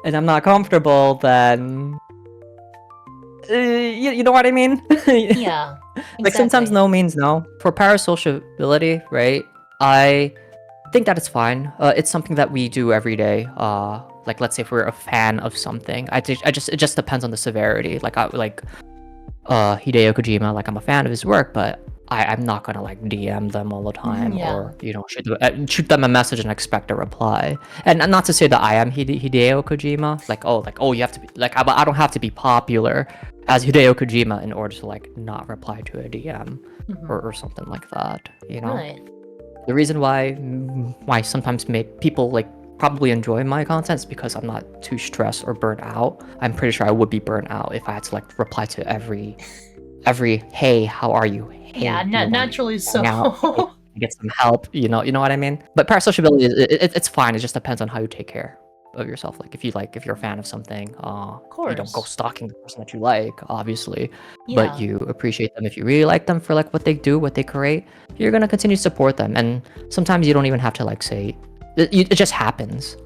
and I'm not comfortable, then you know what I mean?
Yeah.
Like, sometimes
exactly.
no means no. For parasociability, right? I think that it's fine. It's something that we do every day. Like, let's say if we're a fan of something, it just depends on the severity. Like, Hideo Kojima, like, I'm a fan of his work, but I'm not gonna like DM them all the time,
Yeah.
or shoot them a message and expect a reply. And not to say that I am Hideo Kojima, like, oh, you have to be like, I don't have to be popular as Hideo Kojima in order to like not reply to a DM
Mhm.
or something like that.
Right.
The reason why sometimes people like probably enjoy my content is because I'm not too stressed or burnt out. I'm pretty sure I would be burnt out if I had to like reply to every hey, how are you? Hey,
Yeah.
do you want to
Naturally
hang out? Hey,
so.
get some help. You know what I mean? But parasociability, it's fine. It just depends on how you take care of yourself. Like, if you're a fan of something, you don't go
course.
stalking the person that you like, obviously, but
Yeah.
you appreciate them. If you really like them for like what they do, what they create, you're gonna continue to support them. And sometimes you don't even have to like say it just happens.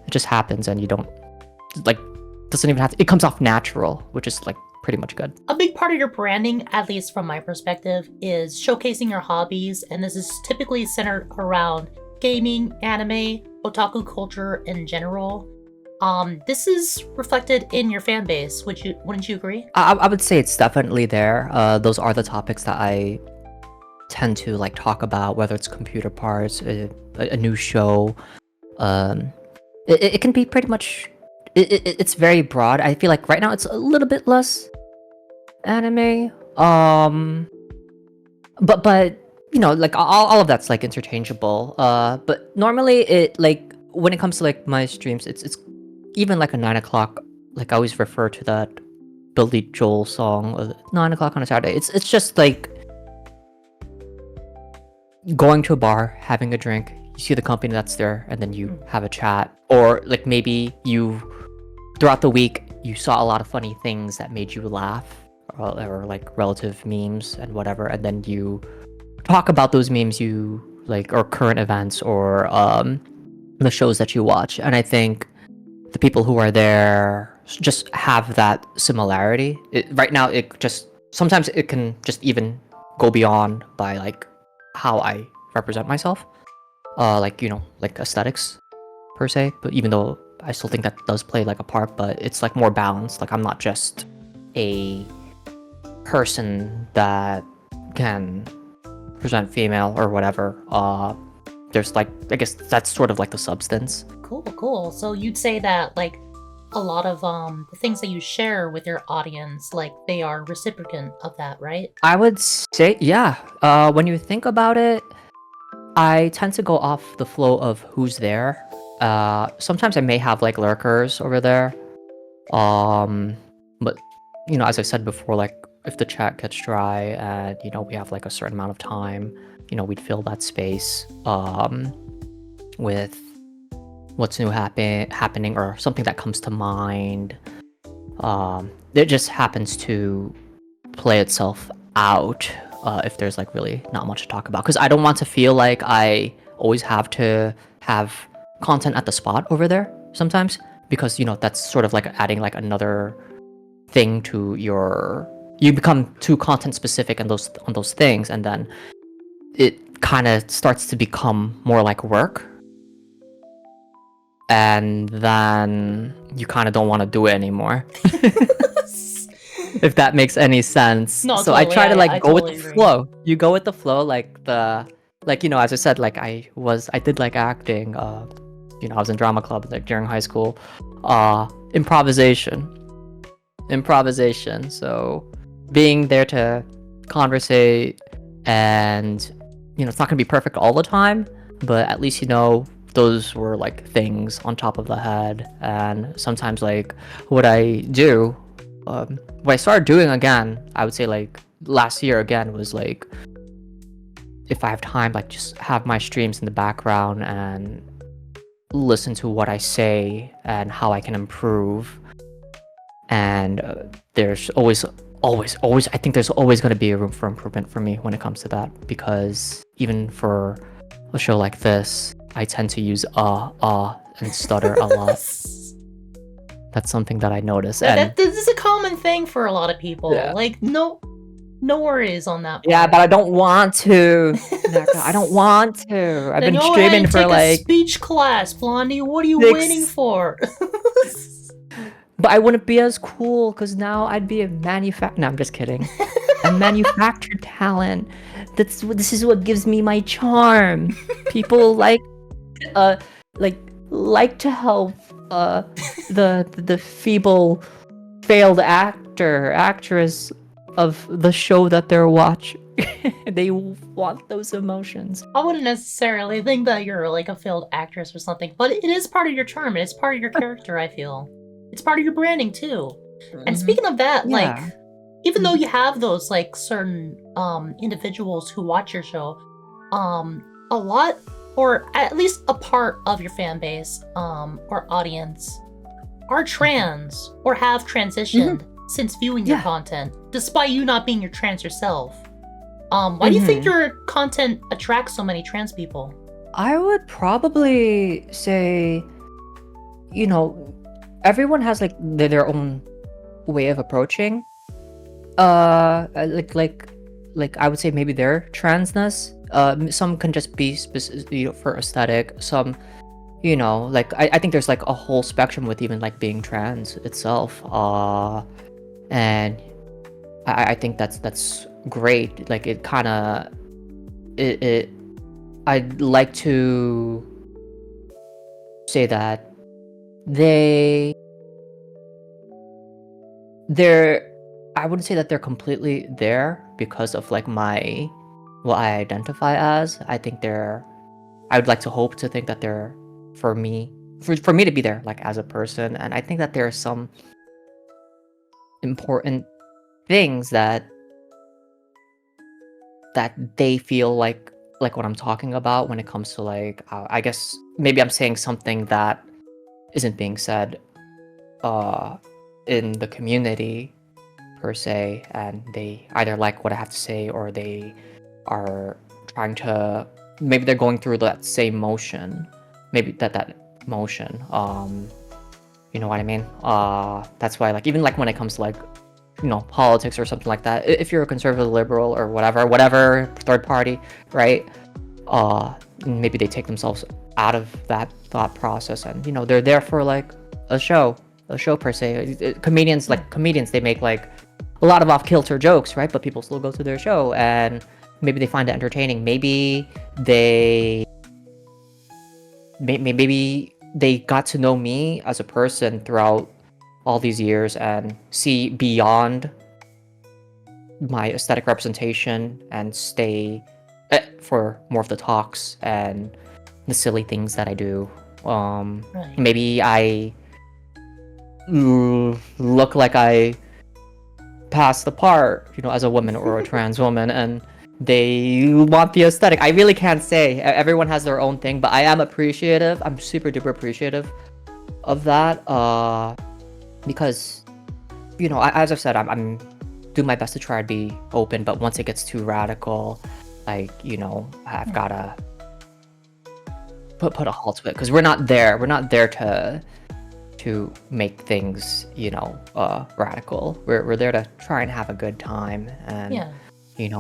It just happens, and you don't like, doesn't even have to, it comes off natural, which is like pretty much good.
A big part of your branding, at least from my perspective, is showcasing your hobbies, and this is typically centered around gaming, anime, otaku culture in general. This is reflected in your fan base. Wouldn't you agree?
I would say it's definitely there. Those are the topics that I tend to like talk about, whether it's computer parts, a new show. It can be pretty much. It's very broad. I feel like right now it's a little bit less anime. But like all of that's like interchangeable. But normally it like when it comes to like my streams, it's even like a 9 o'clock. Like, I always refer to that Billy Joel song, 9 o'clock on a Saturday. It's just like going to a bar, having a drink. You see the company that's there, and then you have a chat, or like maybe throughout the week you saw a lot of funny things that made you laugh, or like relative memes and whatever, and then you talk about those memes you like, or current events, or the shows that you watch. And I think the people who are there just have that similarity. Right now, it just sometimes it can just even go beyond by like how I represent myself, like like aesthetics per se. But even though I still think that does play like a part, but it's like more balanced. Like, I'm not just a person that can present female or whatever. There's like, I guess that's sort of like the substance.
Cool. So you'd say that like a lot of the things that you share with your audience, like they are reciprocant of that, right?
I would say, yeah. When you think about it, I tend to go off the flow of who's there. Sometimes I may have like lurkers over there. But as I said before, like, if the chat gets dry and we have like a certain amount of time, we'd fill that space with what's new happening, or something that comes to mind. It just happens to play itself out if there's like really not much to talk about, because I don't want to feel like I always have to have content at the spot over there sometimes, because that's sort of like adding like another thing to you become too content specific on those things, and then it kind of starts to become more like work, and then you kind of don't want to do it anymore. if that makes any sense.
No,
So I
totally.
try to like
I
go with
totally
the
agree.
flow. You go with the flow, like as I said, like I did like acting. I was in drama club like during high school. Improvisation, improvisation. So being there to conversate, and it's not gonna be perfect all the time, but at least those were like things on top of the head. And sometimes like what I do, what I started doing again, I would say like last year again, was like if I have time, like just have my streams in the background and listen to what I say and how I can improve. And there's always, I think there's always going to be a room for improvement for me when it comes to that, because even for a show like this, I tend to use and stutter a lot. That's something that I notice. And
this is a common thing for a lot of people.
Yeah.
Like, no worries on that part.
yeah, but I don't want to. Neka, I don't want to. I've
Then
been
go ahead
streaming
and
for
take a
like
speech class, Blondie. What are you
Six-
waiting for?
But I wouldn't be as cool because now I'd be a No, I'm just kidding. A manufactured talent. This is what gives me my charm. People like to help the feeble failed actress of the show that they're watching. They want those emotions.
I wouldn't necessarily think that you're like a failed actress or something, but it is part of your charm. It's part of your character, I feel. It's part of your branding too. And speaking of that,
Yeah.
like, even though you have those like certain individuals who watch your show, a lot, or at least a part of your fan base or audience are trans or have transitioned since viewing your
Yeah.
content, despite you not being your trans yourself. Why do you think your content attracts so many trans people?
I would probably say, everyone has like their own way of approaching. Like I would say maybe their transness. Some can just be specific, for aesthetic. Some, like I think there's like a whole spectrum with even like being trans itself. And I think that's great. Like it kind of it I'd like to say that they're I wouldn't say that they're completely there because of like what I identify as. I would like to hope to think that they're for me to be there like as a person. And I think that there are some important things that they feel like what I'm talking about when it comes to like I guess maybe I'm saying something that isn't being said in the community per se, and they either like what I have to say or they are trying to, maybe they're going through that same motion, maybe that motion, you know what I mean. That's why like even like when it comes to like politics or something like that, if you're a conservative, liberal, or whatever third party, right, maybe they take themselves out of that thought process, and they're there for like a show per se. Comedians they make like a lot of off-kilter jokes, right, but people still go to their show and maybe they find it entertaining. Maybe they got to know me as a person throughout all these years and see beyond my aesthetic representation and stay for more of the talks and the silly things that I do.
Right.
Maybe I look like I pass the part, as a woman or a trans woman, and they want the aesthetic. I really can't say. Everyone has their own thing, but I am appreciative. I'm super duper appreciative of that. Because, as I've said, I'm doing my best to try to be open, but once it gets too radical, like, I've gotta put a halt to it, because we're not there to make things, radical. We're there to try and have a good time. And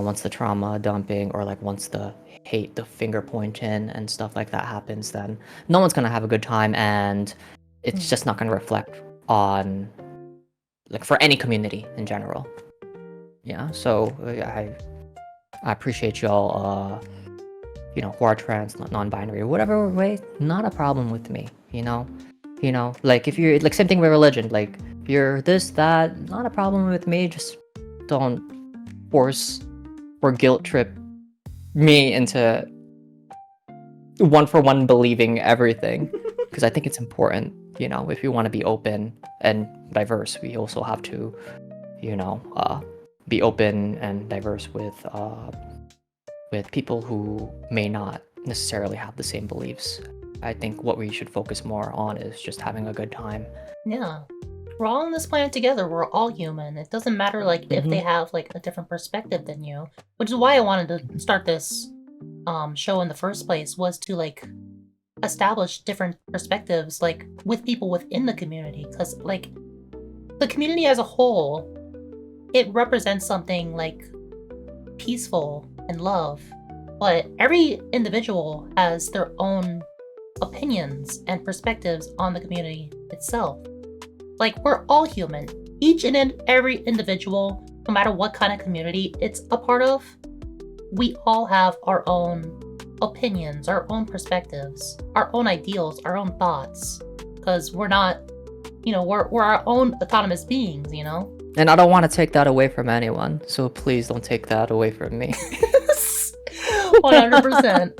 once the trauma dumping or like once the hate, the finger pointing and stuff like that happens, then no one's gonna have a good time, and it's just not gonna reflect on like for any community in general. Yeah, so I appreciate y'all, who are trans, non-binary, whatever way, not a problem with me, like if you're like same thing with religion, like if you're this, that, not a problem with me, just don't force or guilt trip me into one for one believing everything, because I think it's important, if you want to be open and diverse, we also have to, be open and diverse with people who may not necessarily have the same beliefs. I think what we should focus more on is just having a good time.
Yeah. We're all on this planet together. We're all human. It doesn't matter like if they have like a different perspective than you, which is why I wanted to start this show in the first place, was to like establish different perspectives like with people within the community, because like the community as a whole, it represents something like peaceful and love, but every individual has their own opinions and perspectives on the community itself. Like, we're all human. Each and every individual, no matter what kind of community it's a part of, we all have our own opinions, our own perspectives, our own ideals, our own thoughts, because we're not, we're our own autonomous beings,
And I don't want to take that away from anyone, so please don't take that away from me.
100%.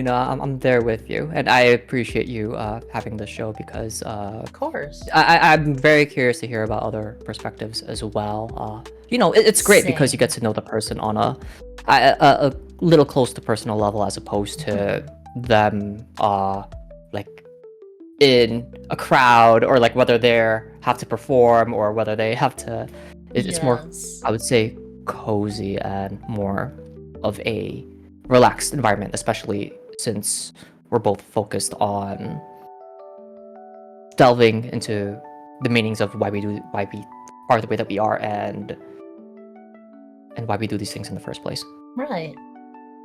I'm there with you, and I appreciate you having this show, because
Of course.
I'm very curious to hear about other perspectives as well. It's great because you get to know the person on a little close to personal level, as opposed to them like in a crowd, or like whether they have to perform or whether they have to. It's more, I would say, cozy and more of a relaxed environment, especially since we're both focused on delving into the meanings of why we are the way that we are, and why we do these things in the first place.
Right.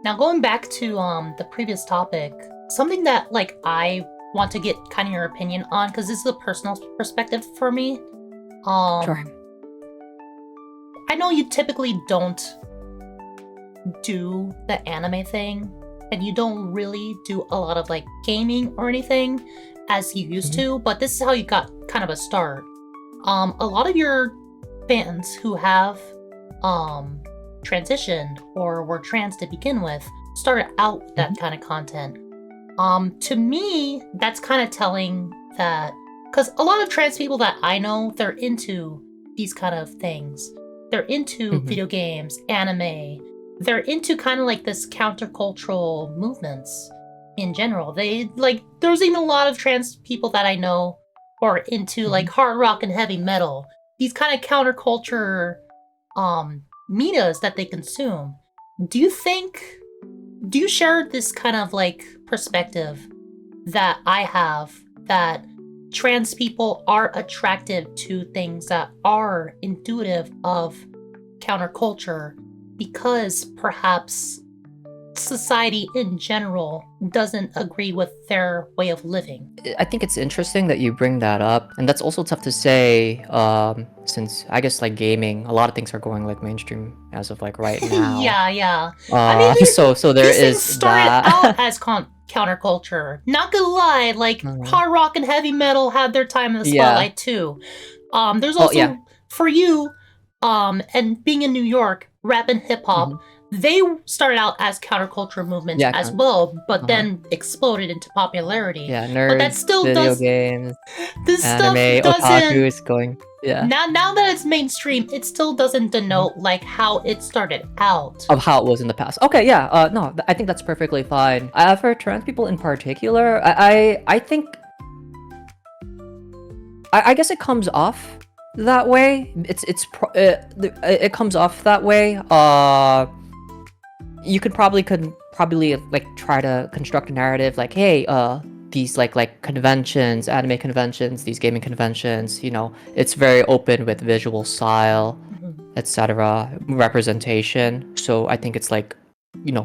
Now, going back to the previous topic, something that like I want to get kind of your opinion on, because this is a personal perspective for me.
Sure.
I know you typically don't do the anime thing, and you don't really do a lot of like gaming or anything as you used to, but this is how you got kind of a start. A lot of your fans who have transitioned or were trans to begin with started out with that kind of content. To me, that's kind of telling that, because a lot of trans people that I know, they're into these kind of things. They're into video games, anime. They're into kind of like this countercultural movements in general. They like, there's even a lot of trans people that I know who are into like hard rock and heavy metal. These kind of counterculture medias that they consume. Do you share this kind of like perspective that I have, that trans people are attracted to things that are intuitive of counterculture, because perhaps society in general doesn't agree with their way of living?
I think it's interesting that you bring that up, and that's also tough to say, since I guess like gaming, a lot of things are going like mainstream as of like right now.
Yeah. I mean,
so there
these things
is
started
that.
out as counterculture. Not gonna lie, like hard rock and heavy metal had their time in the spotlight too. There's also for you, and being in New York, rap and hip hop, they started out as counterculture movements as well, but then exploded into popularity.
Yeah, nerds,
but that still
video games,
this
anime,
stuff doesn't.
otaku is going. Yeah.
Now that it's mainstream, it still doesn't denote like how it started out.
Of how it was in the past. Okay, yeah. No, I think that's perfectly fine. For trans people in particular, I think, I guess it comes off that way. It comes off that way. You could probably like try to construct a narrative like, hey, these like conventions, anime conventions, these gaming conventions, it's very open with visual style, etc., representation. So I think it's like,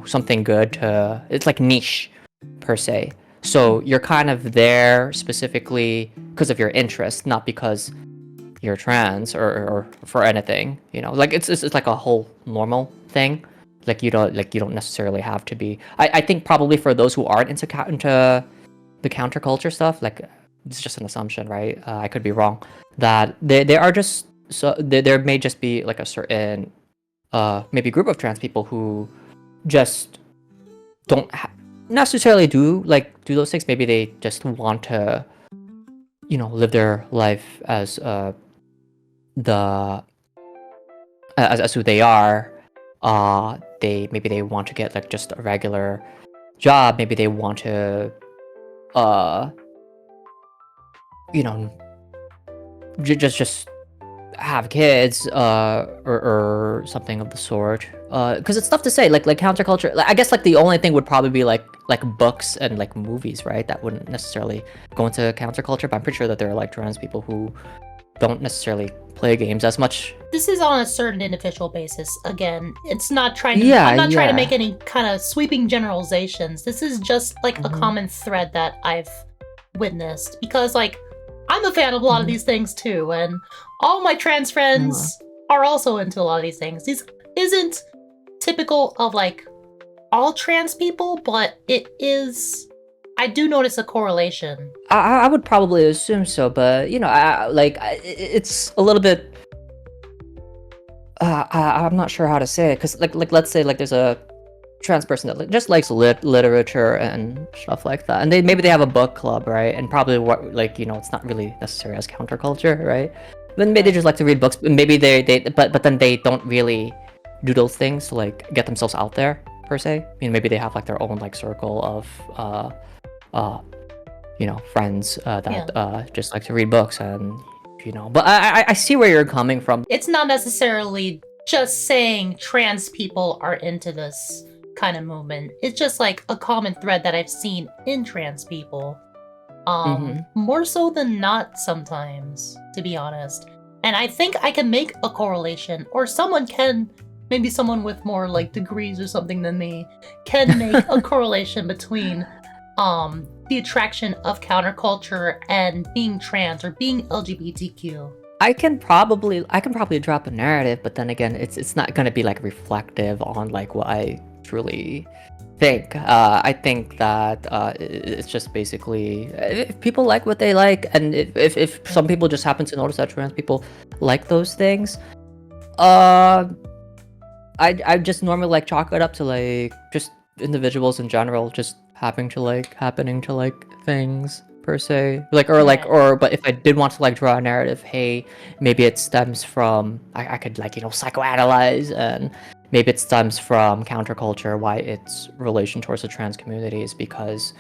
something good to, it's like niche per se. So you're kind of there specifically because of your interest, not because you're trans or for anything, you know, like it's like a whole normal thing. Like you don't necessarily have to be. I think probably for those who aren't into the counterculture stuff, like it's just an assumption, right? I could be wrong. That they are just so there may just be like a certain maybe group of trans people who just don't necessarily do those things. Maybe they just want to, you know, live their life as the as who they are. They want to get like just a regular job. Maybe they want to uh you know just have kids or something of the sort, because it's tough to say, like counterculture, like, I guess like the only thing would probably be like books and like movies, right? That wouldn't necessarily go into counterculture, but I'm pretty sure that there are like trans people who don't necessarily play games as much.
This is on a certain individual basis. Again, it's not trying to.
Yeah,
I'm not trying to
yeah.
make any kind of sweeping generalizations. This is just like a
Mhm.
common thread that I've witnessed because, like, I'm a fan of a lot of
Mhm.
these things too, and all my trans friends are also into a lot of these things. This isn't typical of like all trans people, but it is. I do notice a correlation.
I would probably assume so, but you know, it's a little bit. I'm not sure how to say it, because like let's say like there's a trans person that just likes literature and stuff like that, and maybe they have a book club, right? And probably what, like, you know, it's not really necessary as counterculture, right? Then maybe they just like to read books, but maybe but then they don't really do those things to like get themselves out there per se. I mean, maybe they have like their own like circle of uh you know, friends that just like to read books, and you know, but I see where you're coming from.
It's not necessarily just saying trans people are into this kind of movement. It's just like a common thread that I've seen in trans people.
Mhm.
More so than not sometimes, to be honest. And I think I can make a correlation, or someone can, maybe someone with more like degrees or something than me, can make a correlation between the attraction of counterculture and being trans or being LGBTQ.
I can probably drop a narrative, but then again, it's not gonna be like reflective on like what I truly think. I think that it's just basically if people like what they like, and if some people just happen to notice that trans people like those things, I just normally like chalk it up to like just individuals in general just happening to like things per se, like but if I did want to like draw a narrative, hey, maybe it stems from I could like, you know, psychoanalyze, and maybe it stems from counterculture, why its relation towards the trans community is because,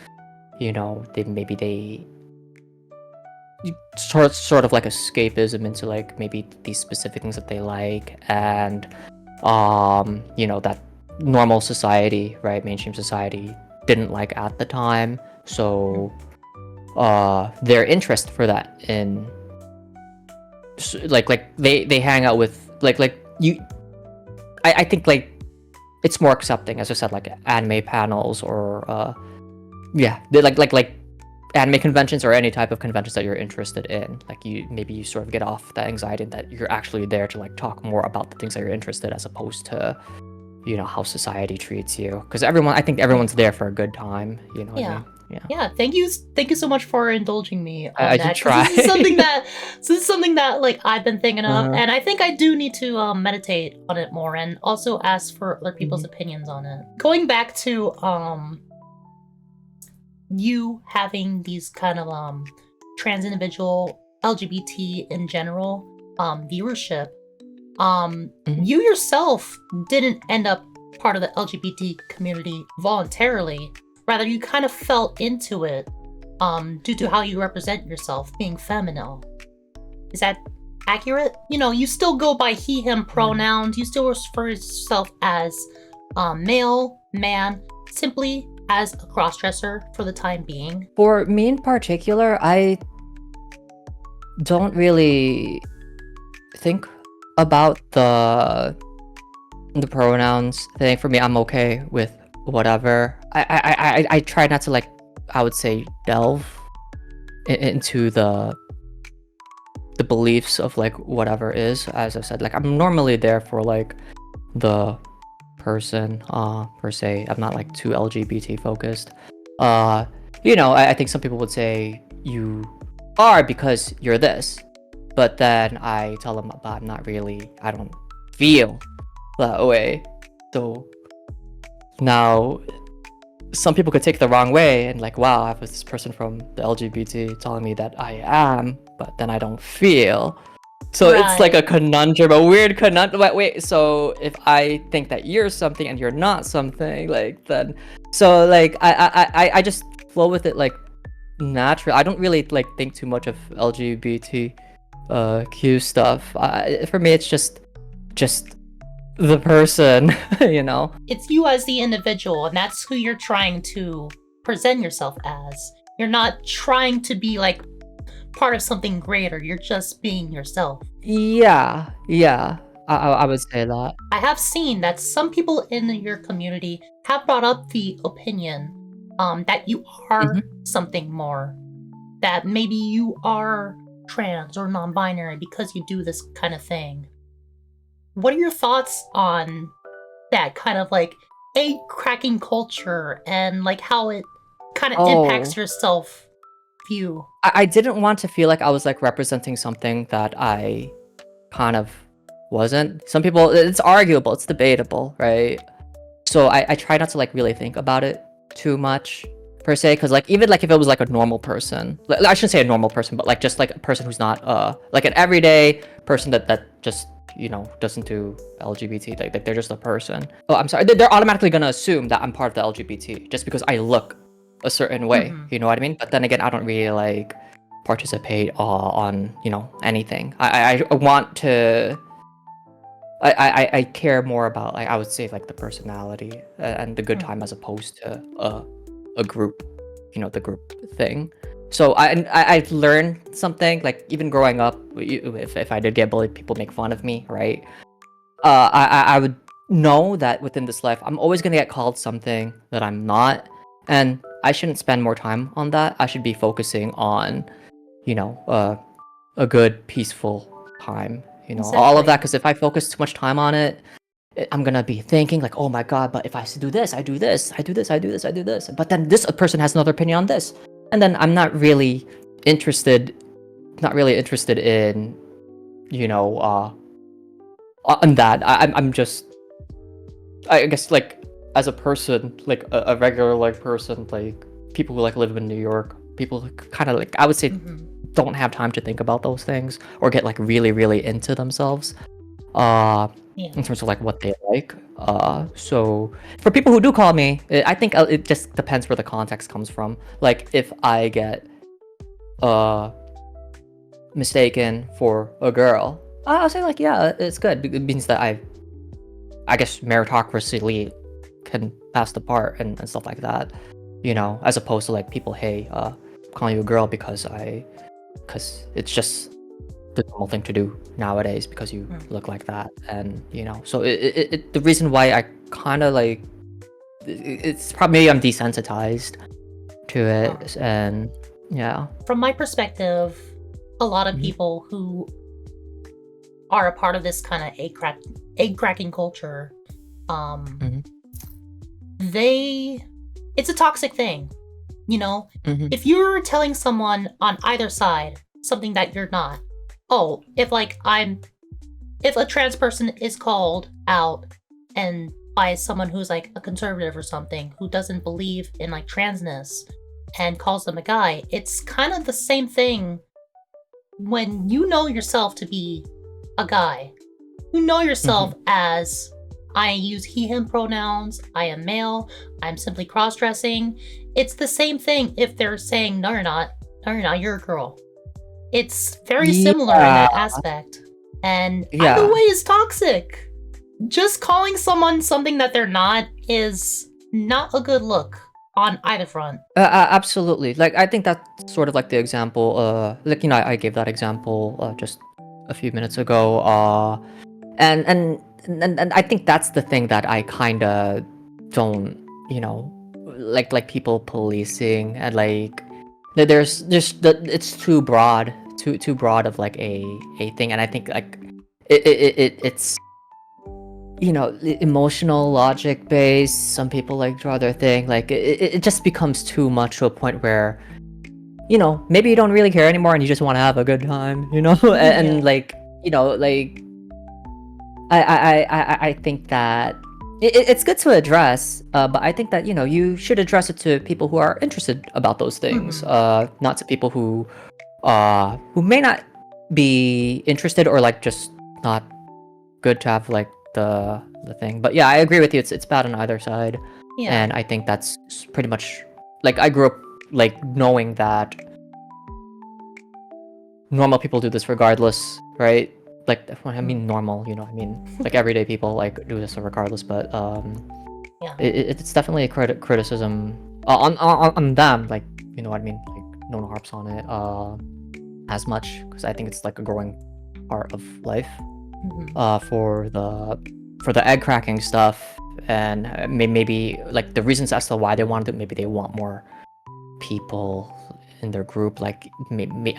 you know, they sort of like escapism into like maybe these specific things that they like, and you know, that normal society, right, mainstream society didn't like at the time, so their interest for that in like they hang out with like you. I think like it's more accepting, as I said, like anime panels or yeah, they like anime conventions or any type of conventions that you're interested in. Like you sort of get off that anxiety that you're actually there to like talk more about the things that you're interested, as opposed to, you know, how society treats you. Because I think everyone's there for a good time. You know what I mean?
Yeah. Thank you so much for indulging me on
I
that.
did try.
This is something that like I've been thinking of, and I think I do need to meditate on it more, and also ask for other people's opinions on it. Going back to you having these kind of trans individual, LGBT in general viewership, you yourself didn't end up part of the LGBT community voluntarily. Rather, you kind of fell into it due to how you represent yourself, being feminine. Is that accurate? You know, you still go by he, him pronouns. You still refer yourself as male, man, simply as a crossdresser for the time being.
For me in particular, I don't really think about the pronouns thing. For me, I'm okay with whatever. I try not to, like, I would say, delve into the the beliefs of like whatever is. As I said, like I'm normally there for like the person per se. I'm not like too LGBT focused. I think some people would say you are because you're this, but then I tell them, but I'm not really. I don't feel that way. So now some people could take it the wrong way and like, wow, I have this person from the LGBT telling me that I am, but then I don't feel. So it's like a conundrum, a weird conundrum. Wait, so if I think that you're something and you're not something, like then, so like I just flow with it like naturally. I don't really like think too much of LGBT Q stuff. For me, it's just the person, you know.
It's you as the individual, and that's who you're trying to present yourself as. You're not trying to be like part of something greater. You're just being yourself.
Yeah, I would say that.
I have seen that some people in your community have brought up the opinion that you are something more. That maybe you are trans or non-binary because you do this kind of thing. What are your thoughts on that kind of like egg cracking culture and like how it kind of impacts your self view?
I didn't want to feel like I was like representing something that I kind of wasn't. Some people, it's arguable, it's debatable, right? So I try not to like really think about it too much per se, because like even like if it was like a normal person, I shouldn't say a normal person, but like just like a person who's not like an everyday person that just doesn't do LGBT, like they're just a person. Oh, I'm sorry, they're automatically gonna assume that I'm part of the LGBT just because I look a certain way. You know what I mean? But then again, I don't really like participate on anything. I want to. I care more about, like, I would say, like the personality and the good time as opposed to a group, the group thing. So I've learned something, like even growing up, if I did get bullied, people make fun of me, right? I would know that within this life, I'm always gonna get called something that I'm not, and I shouldn't spend more time on that. I should be focusing on, a good peaceful time. All of that, because if I focus too much time on it, I'm gonna be thinking like, oh my god, but if I do this, I do this, I do this, I do this, I do this, but then this person has another opinion on this, and then I'm not really interested in, on that. I'm just, I guess, like, as a person, like a regular like person, like people who like live in New York, people who kind of like, I would say, don't have time to think about those things or get like really really into themselves in terms of like what they like. So for people who do call me, I think it just depends where the context comes from. Like if I get mistaken for a girl, I'll say like, yeah, it's good. It means that I guess meritocracy can pass the part and stuff like that, as opposed to like people, hey, calling you a girl because it's just the normal thing to do nowadays because you look like that. And so the reason why I kind of like, it's probably I'm desensitized to it. And yeah,
from my perspective, a lot of people who are a part of this kind of egg cracking culture, it's a toxic thing. If you're telling someone on either side something that you're not, if a trans person is called out and by someone who's like a conservative or something who doesn't believe in like transness and calls them a guy, it's kind of the same thing when you know yourself to be a guy. You know yourself as, I use he, him pronouns, I am male, I'm simply cross-dressing. It's the same thing if they're saying, no, you're not, you're a girl. It's very similar in that aspect. And either way is toxic. Just calling someone something that they're not is not a good look on either front.
Absolutely. Like, I think that's sort of like the example, like, I gave that example just a few minutes ago. And I think that's the thing that I kind of don't, like people policing and like there's just it's too broad too broad of like a thing, and I think like it's emotional logic based. Some people like draw their thing, like it just becomes too much to a point where maybe you don't really care anymore and you just want to have a good time, and like like I think that it's good to address, but I think that you should address it to people who are interested about those things, not to people who may not be interested or like just not good to have like the thing. But yeah, I agree with you. It's bad on either side, and I think that's pretty much like I grew up like knowing that normal people do this regardless, right? Like when I mean normal, I mean like everyday people like do this regardless. But it's definitely a criticism on them. Like you know what I mean? Like no one harps on it as much because I think it's like a growing part of life. For the egg cracking stuff, and maybe like the reasons as to why they want it. Maybe they want more people in their group. Like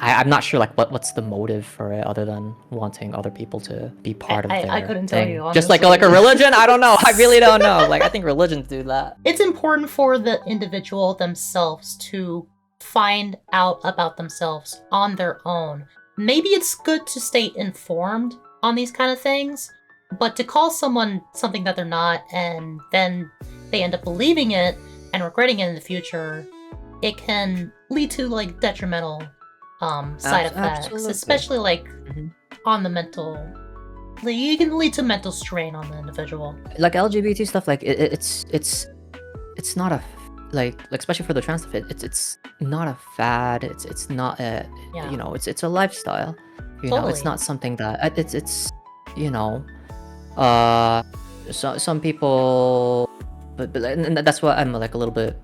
I'm not sure like what's the motive for it other than wanting other people to be part of their
I couldn't
thing.
tell you, honestly.
Just like a religion. I don't know. I really don't know. Like I think religions do that.
It's important for the individual themselves to find out about themselves on their own. Maybe it's good to stay informed on these kind of things, but to call someone something that they're not and then they end up believing it and regretting it in the future, it can lead to like detrimental side effects,
Absolutely.
especially like on the mental. Like, it can lead to mental strain on the individual.
Like LGBT stuff, like it's not a like especially for the trans stuff, it's not a fad. It's not a it's a lifestyle. It's not something that it's some people, but and that's what I'm like a little bit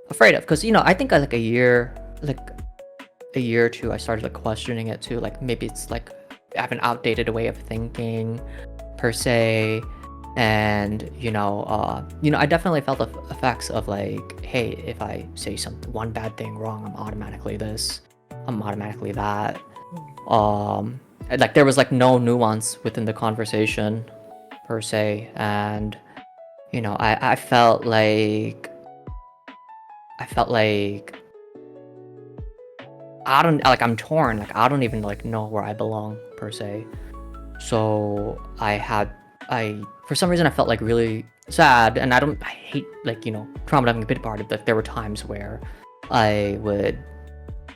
afraid of, because I think like a year or two I started like questioning it too, like maybe it's like I have an outdated way of thinking per se, and I definitely felt the effects of like, hey, if I say one bad thing wrong, I'm automatically this, I'm automatically that. Like there was like no nuance within the conversation per se, and I felt like I'm torn, like I don't even like know where I belong per se. So I for some reason I felt like really sad, and I hate like traumatizing a bit part of that. There were times where I would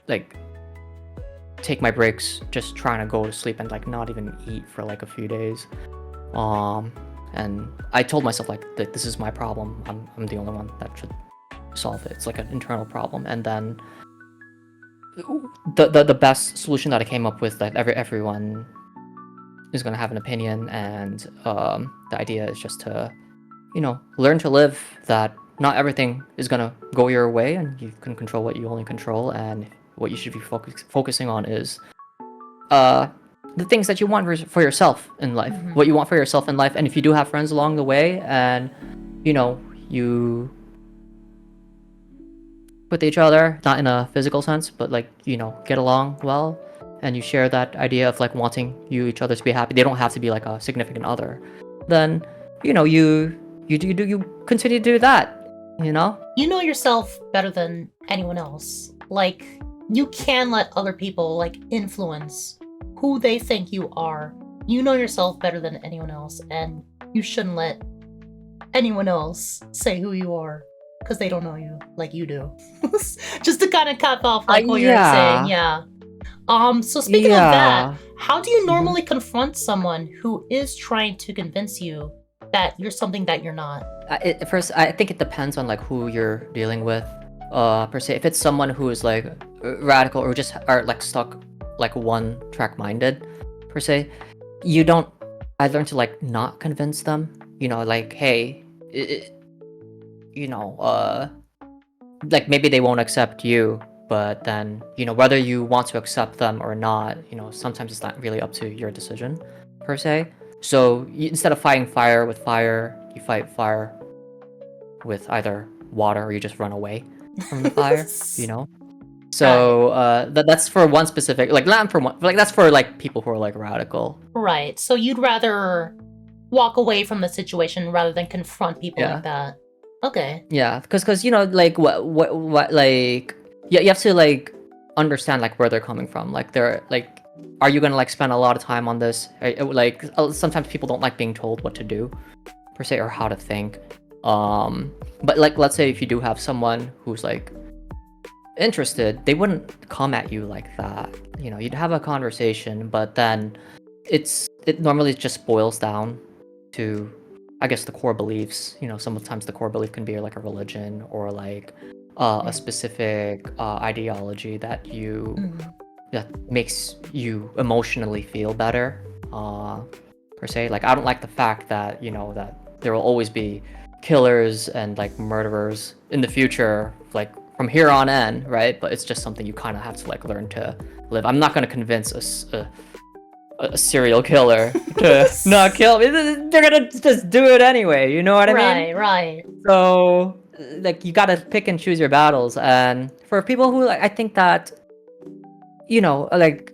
like take my breaks just trying to go to sleep and like not even eat for like a few days, and I told myself like that this is my problem, I'm the only one that should solve it, it's like an internal problem. And then the best solution that I came up with, that everyone is going to have an opinion, and the idea is just to learn to live that not everything is going to go your way, and you can control what you only control, and what you should be focusing on is the things that you want for yourself in life, what you want for yourself in life. And if you do have friends along the way, and you with each other, not in a physical sense, but like get along well, and you share that idea of like wanting each other to be happy, they don't have to be like a significant other, then you continue to do that. You know
yourself better than anyone else. Like, you can let other people like influence who they think you are. You know yourself better than anyone else, and you shouldn't let anyone else say who you are, because they don't know you like you do. Just to kind of cut off like what you're saying. So speaking of that, how do you normally confront someone who is trying to convince you that you're something that you're not?
First, I think it depends on like who you're dealing with, per se. If it's someone who is like radical or just are like stuck like one track minded per se, I learned to like not convince them, like, hey, like maybe they won't accept you, but then whether you want to accept them or not, sometimes it's not really up to your decision per se. So instead of fighting fire with fire, you fight fire with either water, or you just run away from the fire. So that's for one specific, like not for one, like that's for like people who are like radical.
Right. So you'd rather walk away from the situation rather than confront people
Yeah.
like that. Okay.
Yeah, because you know, like what like you have to like understand like where they're coming from. Like they're like, are you gonna like spend a lot of time on this? Like sometimes people don't like being told what to do, per se, or how to think. But like let's say if you do have someone who's like interested, they wouldn't come at you like that. You know, you'd have a conversation, but then it normally just boils down to, I guess, the core beliefs. You know, sometimes the core belief can be like a religion or like a specific ideology that that makes you emotionally feel better, per se. Like I don't like the fact that, you know, that there will always be killers and like murderers in the future, like from here on in, right? But it's just something you kind of have to like learn to live. I'm not going to convince a serial killer to not kill me. They're gonna just do it anyway, you know what I mean?
Right.
So like you gotta pick and choose your battles. And for people who like, I think that, you know, like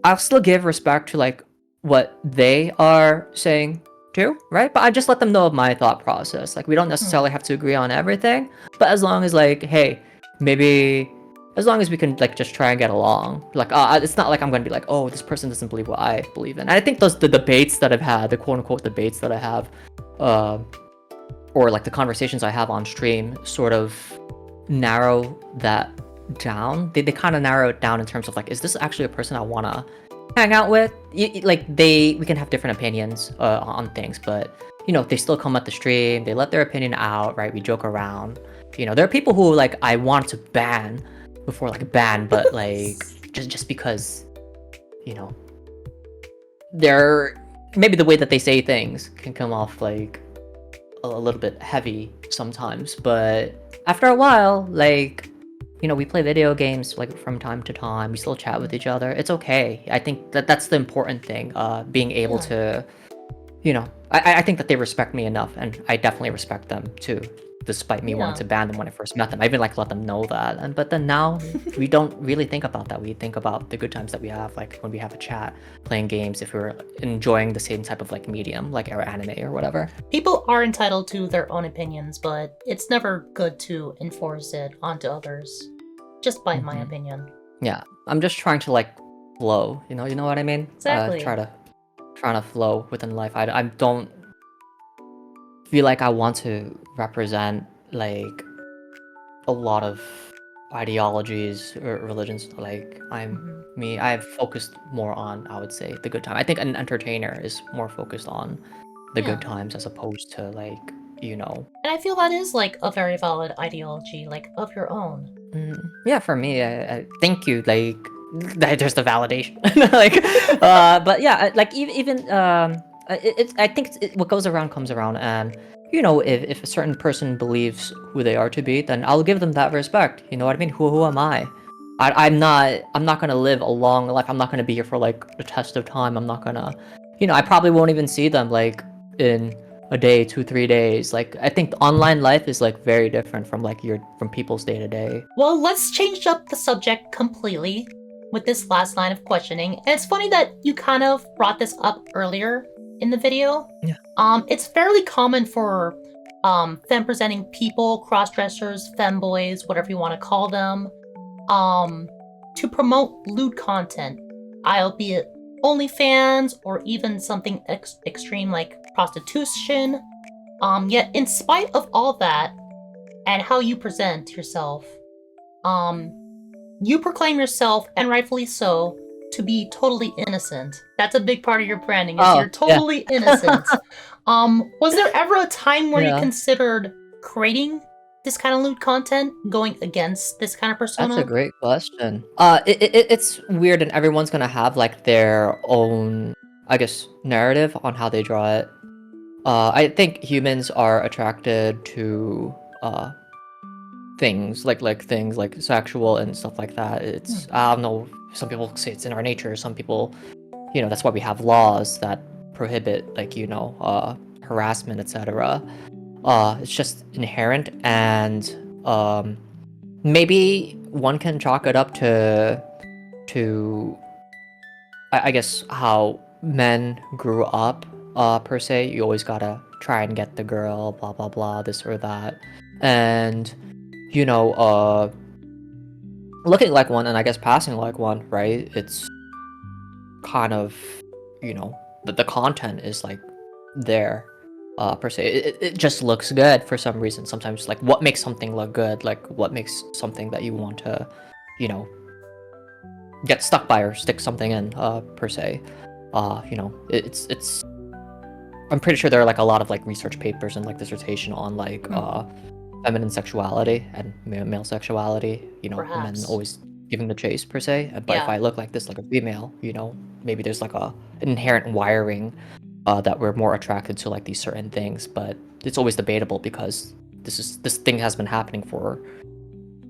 I'll still give respect to like what they are saying too, right? But I just let them know of my thought process. Like we don't necessarily have to agree on everything, but as long as like, hey, maybe as long as we can like just try and get along. Like it's not like I'm gonna be like, oh, this person doesn't believe what I believe in. And I think the debates that I've had, the quote unquote debates that I have, or like the conversations I have on stream, sort of narrow that down. They kind of narrow it down in terms of like, is this actually a person I wanna hang out with? Like we can have different opinions on things, but you know, they still come at the stream, they let their opinion out, right? We joke around. You know, there are people who like I want to ban before like ban, but like just because, you know, they're maybe the way that they say things can come off like a little bit heavy sometimes, but after a while, like, you know, we play video games like from time to time, we still chat with each other. It's okay. I think that that's the important thing, being able to, you know, I think that they respect me enough, and I definitely respect them too, despite me wanting to ban them when I first met them. I even like let them know that. And but then now we don't really think about that. We think about the good times that we have, like when we have a chat, playing games, if we're enjoying the same type of like medium, like our anime or whatever.
People are entitled to their own opinions, but it's never good to enforce it onto others. Just by my opinion.
Yeah, I'm just trying to like flow. You know what I mean?
Exactly.
Trying to flow within life. I don't feel like I want to represent like a lot of ideologies or religions. Like I've focused more on, I would say, the good time. I think an entertainer is more focused on the good times as opposed to like, you know.
And I feel that is like a very valid ideology, like of your own.
Yeah, for me, I thank you. Like, there's the validation. Like, but yeah, like even I think what goes around comes around, and you know, if a certain person believes who they are to be, then I'll give them that respect. You know what I mean? Who am I? I'm not gonna live a long life. I'm not gonna be here for like a test of time. I'm not gonna, you know, I probably won't even see them like in a day, 2, 3 days. Like I think online life is like very different from like from people's day to day.
Well, let's change up the subject completely with this last line of questioning. And it's funny that you kind of brought this up earlier in the video.
Yeah.
It's fairly common for femme presenting people, cross-dressers, femboys, whatever you want to call them, to promote lewd content, albeit OnlyFans or even something extreme like prostitution. Yet in spite of all that and how you present yourself, you proclaim yourself, and rightfully so, to be totally innocent. That's a big part of your branding, is you're totally innocent. Was there ever a time where you considered creating this kind of lewd content, going against this kind of persona?
That's a great question. It's weird, and everyone's gonna have like their own, I guess, narrative on how they draw it. I think humans are attracted to things like sexual and stuff like that. It's I don't know. Some people say it's in our nature. Some people, you know, that's why we have laws that prohibit like, you know, harassment, etc. It's just inherent, and maybe one can chalk it up to I guess how men grew up, per se. You always gotta try and get the girl, blah blah blah, this or that. And you know, looking like one and I guess passing like one, right? It's kind of, you know, the content is like there, per se. It just looks good for some reason. Sometimes like what makes something look good, like what makes something that you want to, you know, get stuck by or stick something in, per se. You know, it's I'm pretty sure there are like a lot of like research papers and like dissertation on like feminine sexuality and male sexuality, you know, men
Perhaps.
always giving the chase per se. But if
Yeah.
I look like this, like a female, you know, maybe there's like a inherent wiring that we're more attracted to like these certain things. But it's always debatable because this thing has been happening for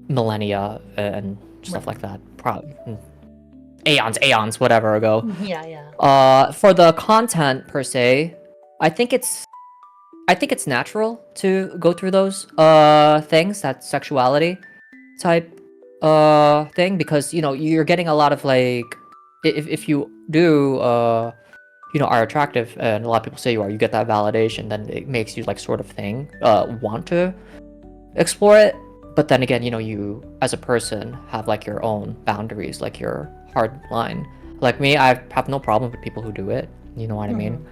millennia and stuff like that. Probably aeons, whatever ago.
Yeah, yeah.
For the content per se, I think it's natural to go through those things, that sexuality type thing, because you know you're getting a lot of like if you do you know are attractive and a lot of people say you are, you get that validation, then it makes you like sort of thing want to explore it. But then again, you know, you as a person have like your own boundaries, like your hard line. Like me, I have no problem with people who do it, you know what I mean?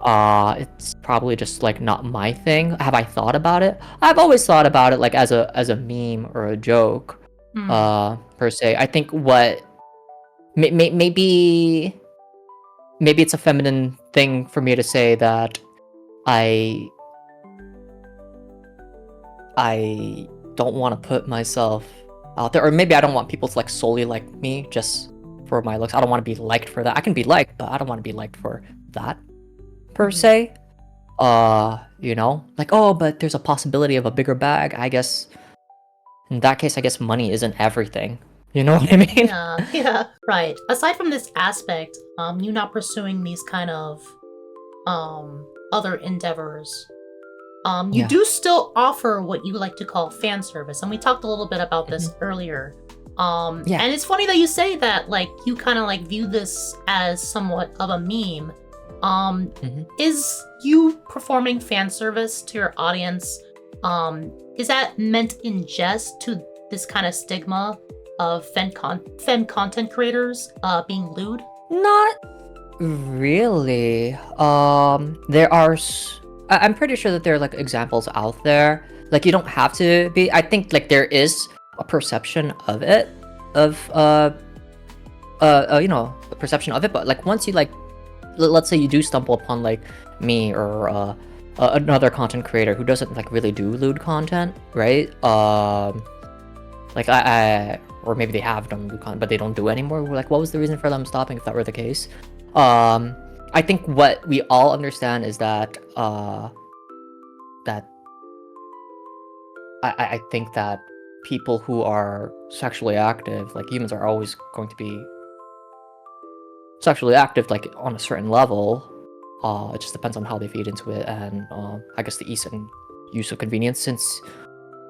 It's probably just like not my thing. Have I thought about it? I've always thought about it like as a meme or a joke, per se. I think what maybe it's a feminine thing for me to say that I don't want to put myself out there, or maybe I don't want people to like solely like me just for my looks. I don't want to be liked for that. I can be liked, but I don't want to be liked for that per se. You know, like, oh, but there's a possibility of a bigger bag. I guess in that case, I guess money isn't everything. You know what I mean?
Yeah, yeah, right. Aside from this aspect, you not pursuing these kind of other endeavors, you
Yeah.
do still offer what you like to call fan service, and we talked a little bit about this earlier.
Yeah.
And it's funny that you say that, like, you kind of like view this as somewhat of a meme. Is you performing fan service to your audience, is that meant in jest to this kind of stigma of femme content creators being lewd?
Not really. There are. I'm pretty sure that there are like examples out there. Like you don't have to be. I think like there is a perception of it, of you know, a perception of it. But like once you like, let's say you do stumble upon like me or another content creator who doesn't like really do lewd content, right? Like I or maybe they have done lewd content, but they don't do it anymore. Like, what was the reason for them stopping? If that were the case, I think what we all understand is that that I think that people who are sexually active, like humans, are always going to be sexually active, like on a certain level. It just depends on how they feed into it, and I guess the ease and use of convenience. Since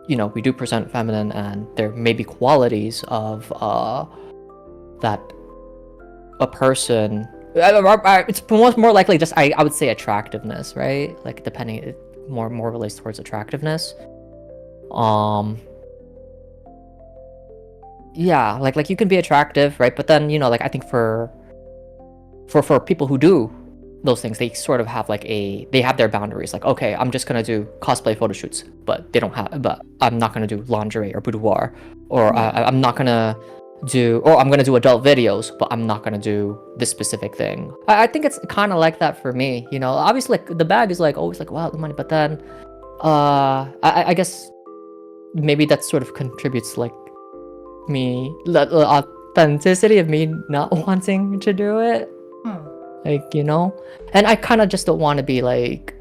you know we do present feminine, and there may be qualities of that a person. It's more likely just I would say attractiveness, right? Like depending, it more relates towards attractiveness. Yeah, like you can be attractive, right? But then you know, like I think for people who do those things, they sort of have like they have their boundaries. Like, okay, I'm just gonna do cosplay photo shoots, but I'm not gonna do lingerie or boudoir, or I'm not gonna do, or I'm gonna do adult videos, but I'm not gonna do this specific thing. I think it's kind of like that for me. You know, obviously, like the bag is like always like wow, the money, but then, I guess maybe that sort of contributes to, like me the authenticity of me not wanting to do it. Like, you know, and I kind of just don't want to be like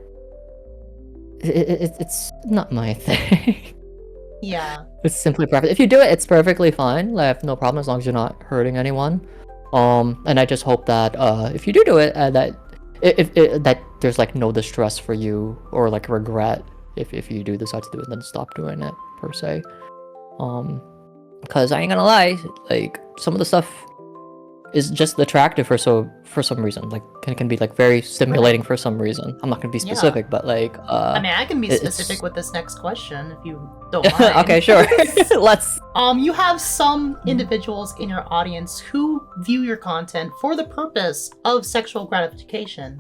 it's not my thing.
Yeah.
It's simply perfect. If you do it, it's perfectly fine. Like, I have no problem as long as you're not hurting anyone. And I just hope that if you do it, that if that there's like no distress for you or like regret if you do decide to do it, then stop doing it per se. Because I ain't gonna lie, like some of the stuff is just attractive for some reason. Like can be like very stimulating for some reason. I'm not gonna be
Yeah.
specific, but like
I mean, I can be
it's
specific with this next question if you don't mind.
okay, sure. Let's.
You have some individuals in your audience who view your content for the purpose of sexual gratification.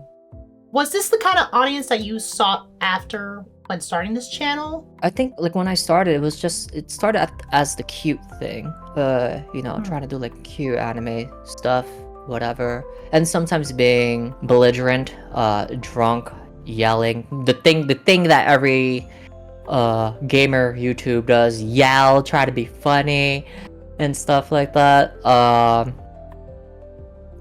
Was this the kind of audience that you sought after when starting this channel?
I think like when I started, it started as the cute thing. Trying to do like cute anime stuff, whatever. And sometimes being belligerent, drunk, yelling. The thing that every gamer YouTube does, yell, try to be funny and stuff like that.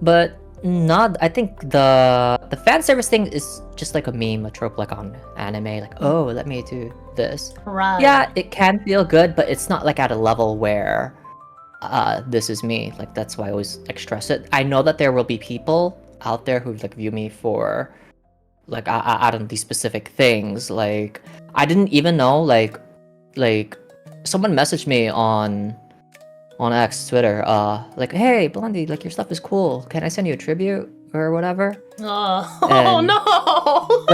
But not I think the fan service thing is just like a meme, a trope like on anime, like, oh, let me do this.
Right.
Yeah, it can feel good, but it's not like at a level where this is me. Like that's why I always like stress it. I know that there will be people out there who like view me for like I don't know, these specific things. Like I didn't even know like someone messaged me on X, Twitter, like, hey Blondie, like your stuff is cool. Can I send you a tribute or whatever?
Oh no!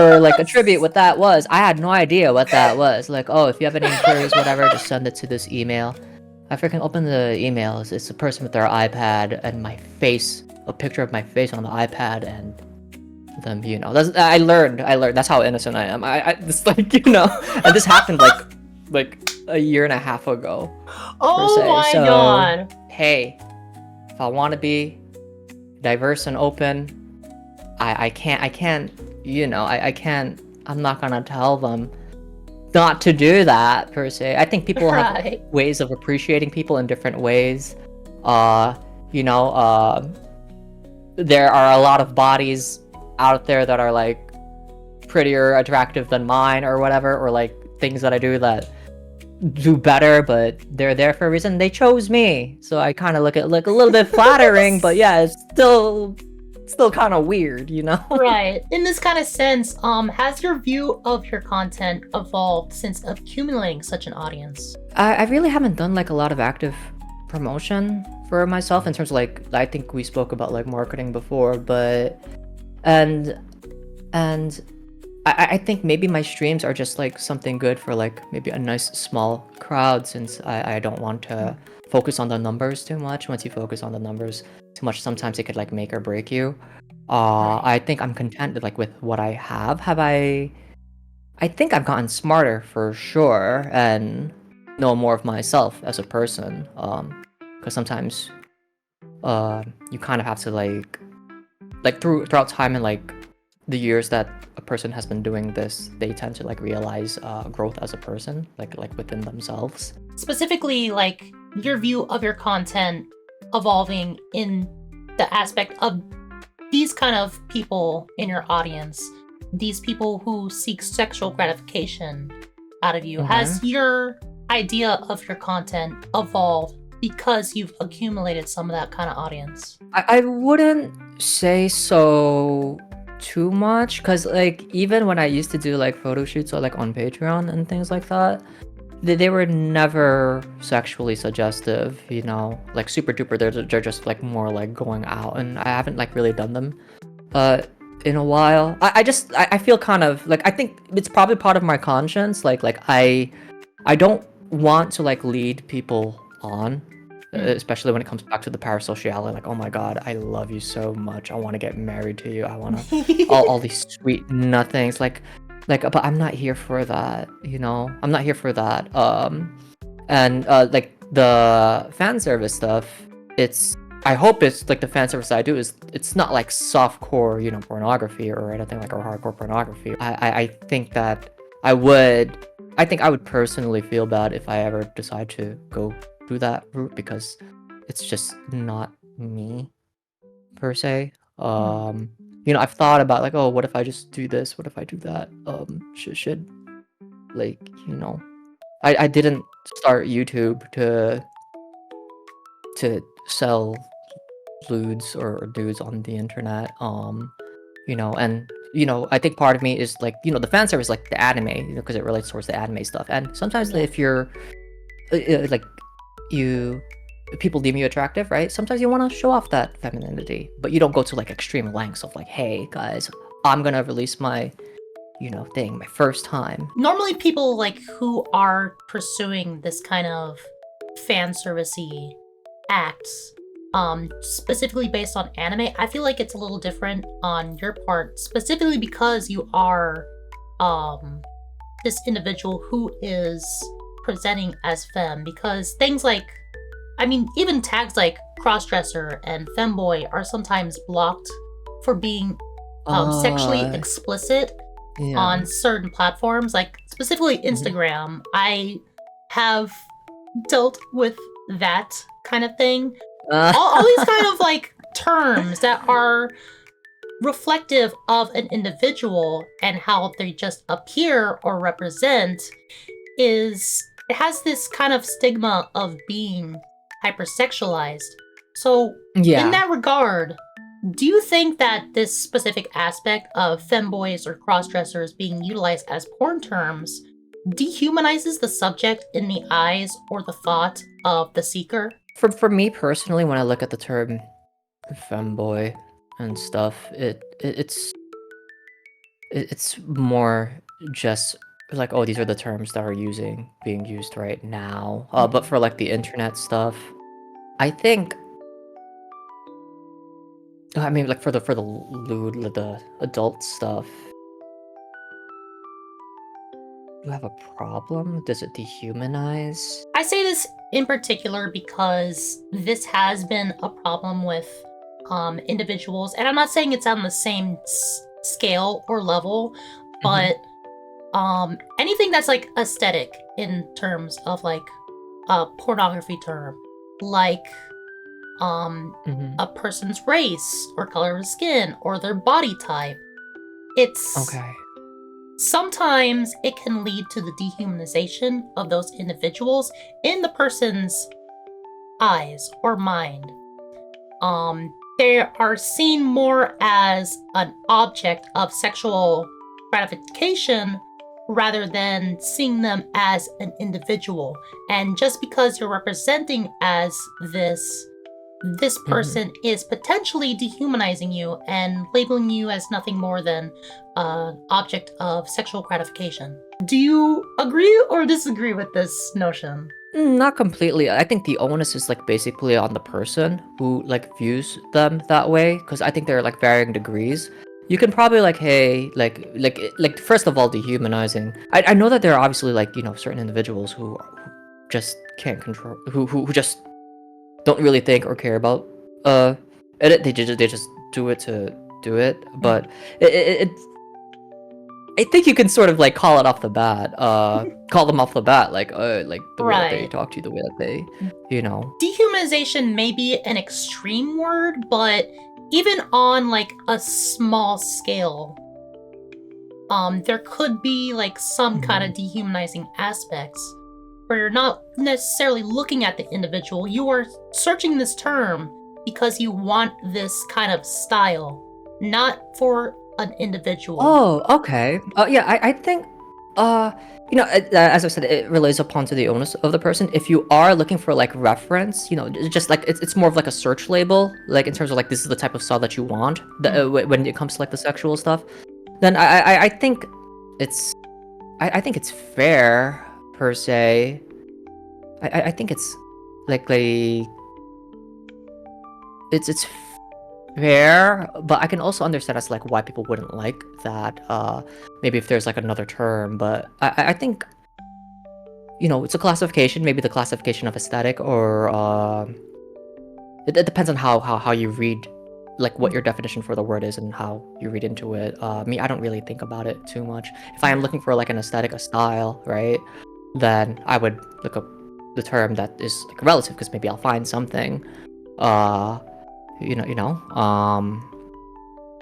Or like a tribute, what that was. I had no idea what that was. Like, oh, if you have any inquiries, whatever, just send it to this email. I freaking opened the emails. It's a person with their iPad and my face, a picture of my face on the iPad, and them, I learned. That's how innocent I am. I just like, and this happened like a year and a half ago.
Oh my god.
Hey, if I want to be diverse and open, I can't, I'm not gonna tell them not to do that per se. I think people have ways of appreciating people in different ways. There are a lot of bodies out there that are like prettier, attractive than mine or whatever, or like things that I do that do better, but they're there for a reason. They chose me, so I kind of look a little bit flattering, but yeah, it's still kind of weird,
Right. In this kind of sense, has your view of your content evolved since accumulating such an audience?
I really haven't done like a lot of active promotion for myself in terms of like, I think we spoke about like marketing before, but and I think maybe my streams are just like something good for like maybe a nice small crowd, since I don't want to focus on the numbers too much. Once you focus on the numbers too much, sometimes it could like make or break you. I think I'm content with what I have. I think I've gotten smarter for sure and know more of myself as a person. Because sometimes you kind of have to like throughout time and like the years that a person has been doing this, they tend to like realize growth as a person, like within themselves.
Specifically, like your view of your content evolving in the aspect of these kind of people in your audience, these people who seek sexual gratification out of you. Has your idea of your content evolved because you've accumulated some of that kind of audience?
I wouldn't say so too much, because like even when I used to do like photo shoots or like on Patreon and things like that, they were never sexually suggestive, like super duper. They're just like more like going out, and I haven't like really done them in a while. I feel kind of like, I think it's probably part of my conscience, like I don't want to like lead people on, especially when it comes back to the parasociality, like, oh my god, I love you so much, I want to get married to you, I want to all these sweet nothings, like but I'm not here for that, I'm not here for that. And like the fan service stuff, I hope it's like the fan service I do is, it's not like softcore, pornography or anything like, or hardcore pornography. I think that I would personally feel bad if I ever decide to go through that route, because it's just not me per se. I've thought about like, oh, what if I just do this? What if I do that? Should like, I didn't start YouTube to sell lewds or dudes on the internet. And I think part of me is like, the fan service, like the anime, because it relates towards the anime stuff. And sometimes if you're like, people deem you attractive, right? Sometimes you want to show off that femininity, but you don't go to like extreme lengths of like, hey guys, I'm gonna release my, thing my first time.
Normally people like who are pursuing this kind of fan servicey acts, specifically based on anime, I feel like it's a little different on your part, specifically because you are this individual who is presenting as femme, because things like, I mean, even tags like crossdresser and femboy are sometimes blocked for being sexually explicit on certain platforms, like specifically Instagram. I have dealt with that kind of thing. All these kind of like terms that are reflective of an individual and how they just appear or represent it has this kind of stigma of being hypersexualized. So in that regard, do you think that this specific aspect of femboys or crossdressers being utilized as porn terms dehumanizes the subject in the eyes or the thought of the seeker?
For me personally, when I look at the term femboy and stuff, it's more just like, oh, these are the terms that are being used right now. But for like the internet stuff, I think, I mean, like for the lewd, the adult stuff, you have a problem? Does it dehumanize?
I say this in particular because this has been a problem with individuals, and I'm not saying it's on the same scale or level, but anything that's like aesthetic in terms of like a pornography term, like a person's race or color of skin or their body type, it's sometimes it can lead to the dehumanization of those individuals in the person's eyes or mind. They are seen more as an object of sexual gratification rather than seeing them as an individual. And just because you're representing as this person is potentially dehumanizing you and labeling you as nothing more than an object of sexual gratification. Do you agree or disagree with this notion?
Not completely. I think the onus is like basically on the person who like views them that way, because I think there are like varying degrees. You can probably like, hey, like first of all, dehumanizing. I know that there are obviously like, certain individuals who just can't control, who just don't really think or care about edit. They just do it to do it. But I think you can sort of like call it off the bat, call them off the bat, like the way that they talk to you, the way that they,
Dehumanization may be an extreme word, but even on like a small scale, there could be like some kind of dehumanizing aspects where you're not necessarily looking at the individual. You are searching this term because you want this kind of style, not for an individual.
Oh, okay. Yeah, I think, as I said, it relates upon to the onus of the person. If you are looking for like reference, just like it's more of like a search label, like in terms of like this is the type of style that you want when it comes to like the sexual stuff. Then I think it's fair per se. I think it's like it's fair, but I can also understand as like why people wouldn't like that. Maybe if there's like another term, but I think it's a classification, maybe the classification of aesthetic, or it depends on how you read, like what your definition for the word is and how you read into it. Me, I don't really think about it too much. If I am looking for like an aesthetic, a style, right, then I would look up the term that is like relative, because maybe I'll find something.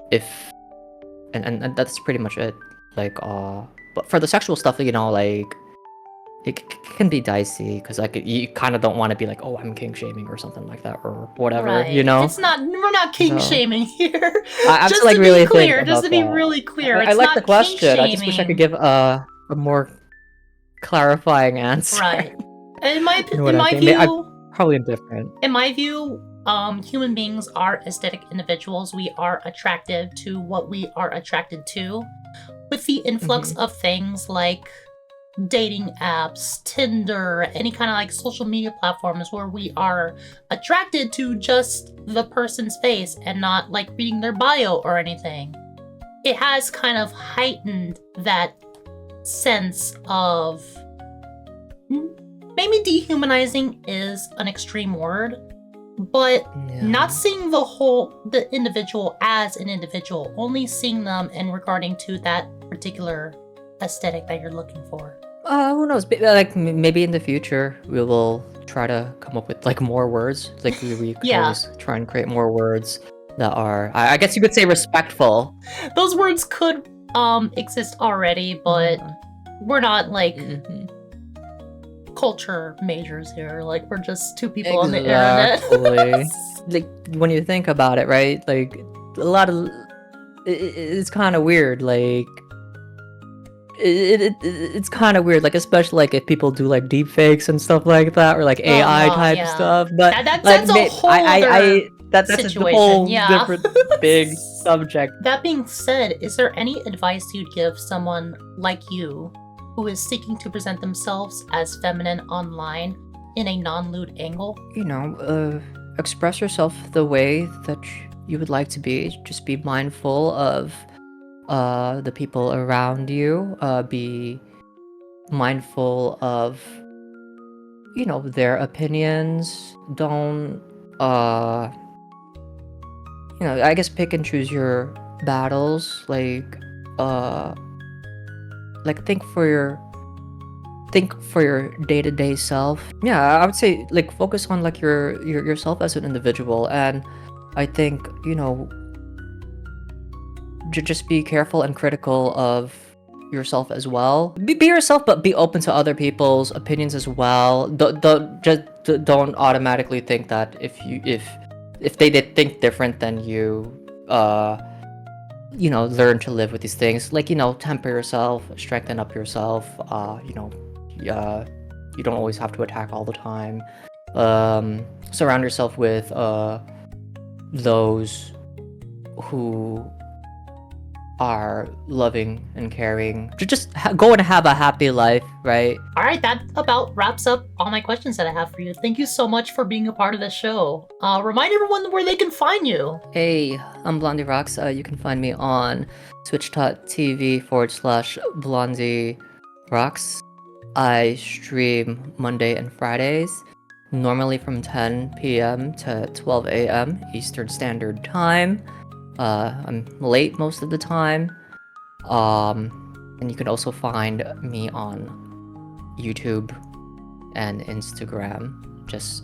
If and that's pretty much it. Like but for the sexual stuff, like it can be dicey, because like you kind of don't want to be like, oh, I'm king shaming or something like that or whatever.
Right. It's not. We're not king shaming here.
I'm
just
like
to
really
be clear.
Just
to be really clear.
I like the question. I just wish I could give a more clarifying answer.
Right. In my view,
probably indifferent.
In my view, human beings are aesthetic individuals. We are attracted to what we are attracted to. With the influx of things like dating apps, Tinder, any kind of like social media platforms where we are attracted to just the person's face and not like reading their bio or anything, it has kind of heightened that sense of, maybe dehumanizing is an extreme word, but not seeing the individual as an individual, only seeing them in regarding to that particular aesthetic that you're looking for.
Who knows? Like maybe in the future we will try to come up with like more words. Like we could always try and create more words that are, I guess you could say, respectful.
Those words could exist already, but we're not like culture majors here. Like we're just two people on the internet.
Like when you think about it, right? Like a lot of it's kind of weird. Like it's kind of weird, like especially like if people do like deep fakes and stuff like that, or like AI type stuff. But
that's a whole
that's
situation.
a whole different big subject.
That being said, is there any advice you'd give someone like you who is seeking to present themselves as feminine online in a non-lewd angle?
You know, express yourself the way that you would like to be. Just be mindful of the people around you. Be mindful of, you know, their opinions. Don't you know, I guess pick and choose your battles. Like think for your day-to-day self. Yeah, I would say like focus on like yourself as an individual. And I think, you know, just be careful and critical of yourself as well. Be yourself, but be open to other people's opinions as well. Don't automatically think that if they did think different than you, you know, learn to live with these things. Like, you know, temper yourself, strengthen up yourself. You know, you don't always have to attack all the time. Surround yourself with those who are loving and caring. Just go and have a happy life, right?
All right, that about wraps up all my questions that I have for you. Thank you so much for being a part of the show. Remind everyone where they can find you.
Hey, I'm Blondie Rox. You can find me on twitch.tv/blondierox. I stream Monday and Fridays, normally from 10 p.m. to 12 a.m. Eastern Standard Time. I'm late most of the time. And you can also find me on YouTube and Instagram. Just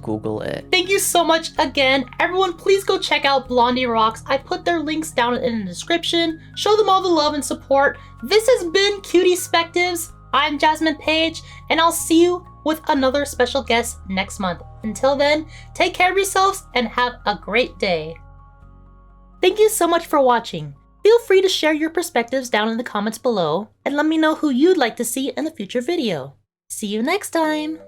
Google it.
Thank you so much again. Everyone, please go check out Blondie Rox. I put their links down in the description. Show them all the love and support. This has been Cutiespectives. I'm Jasmine Page, and I'll see you with another special guest next month. Until then, take care of yourselves and have a great day. Thank you so much for watching. Feel free to share your perspectives down in the comments below and let me know who you'd like to see in a future video. See you next time!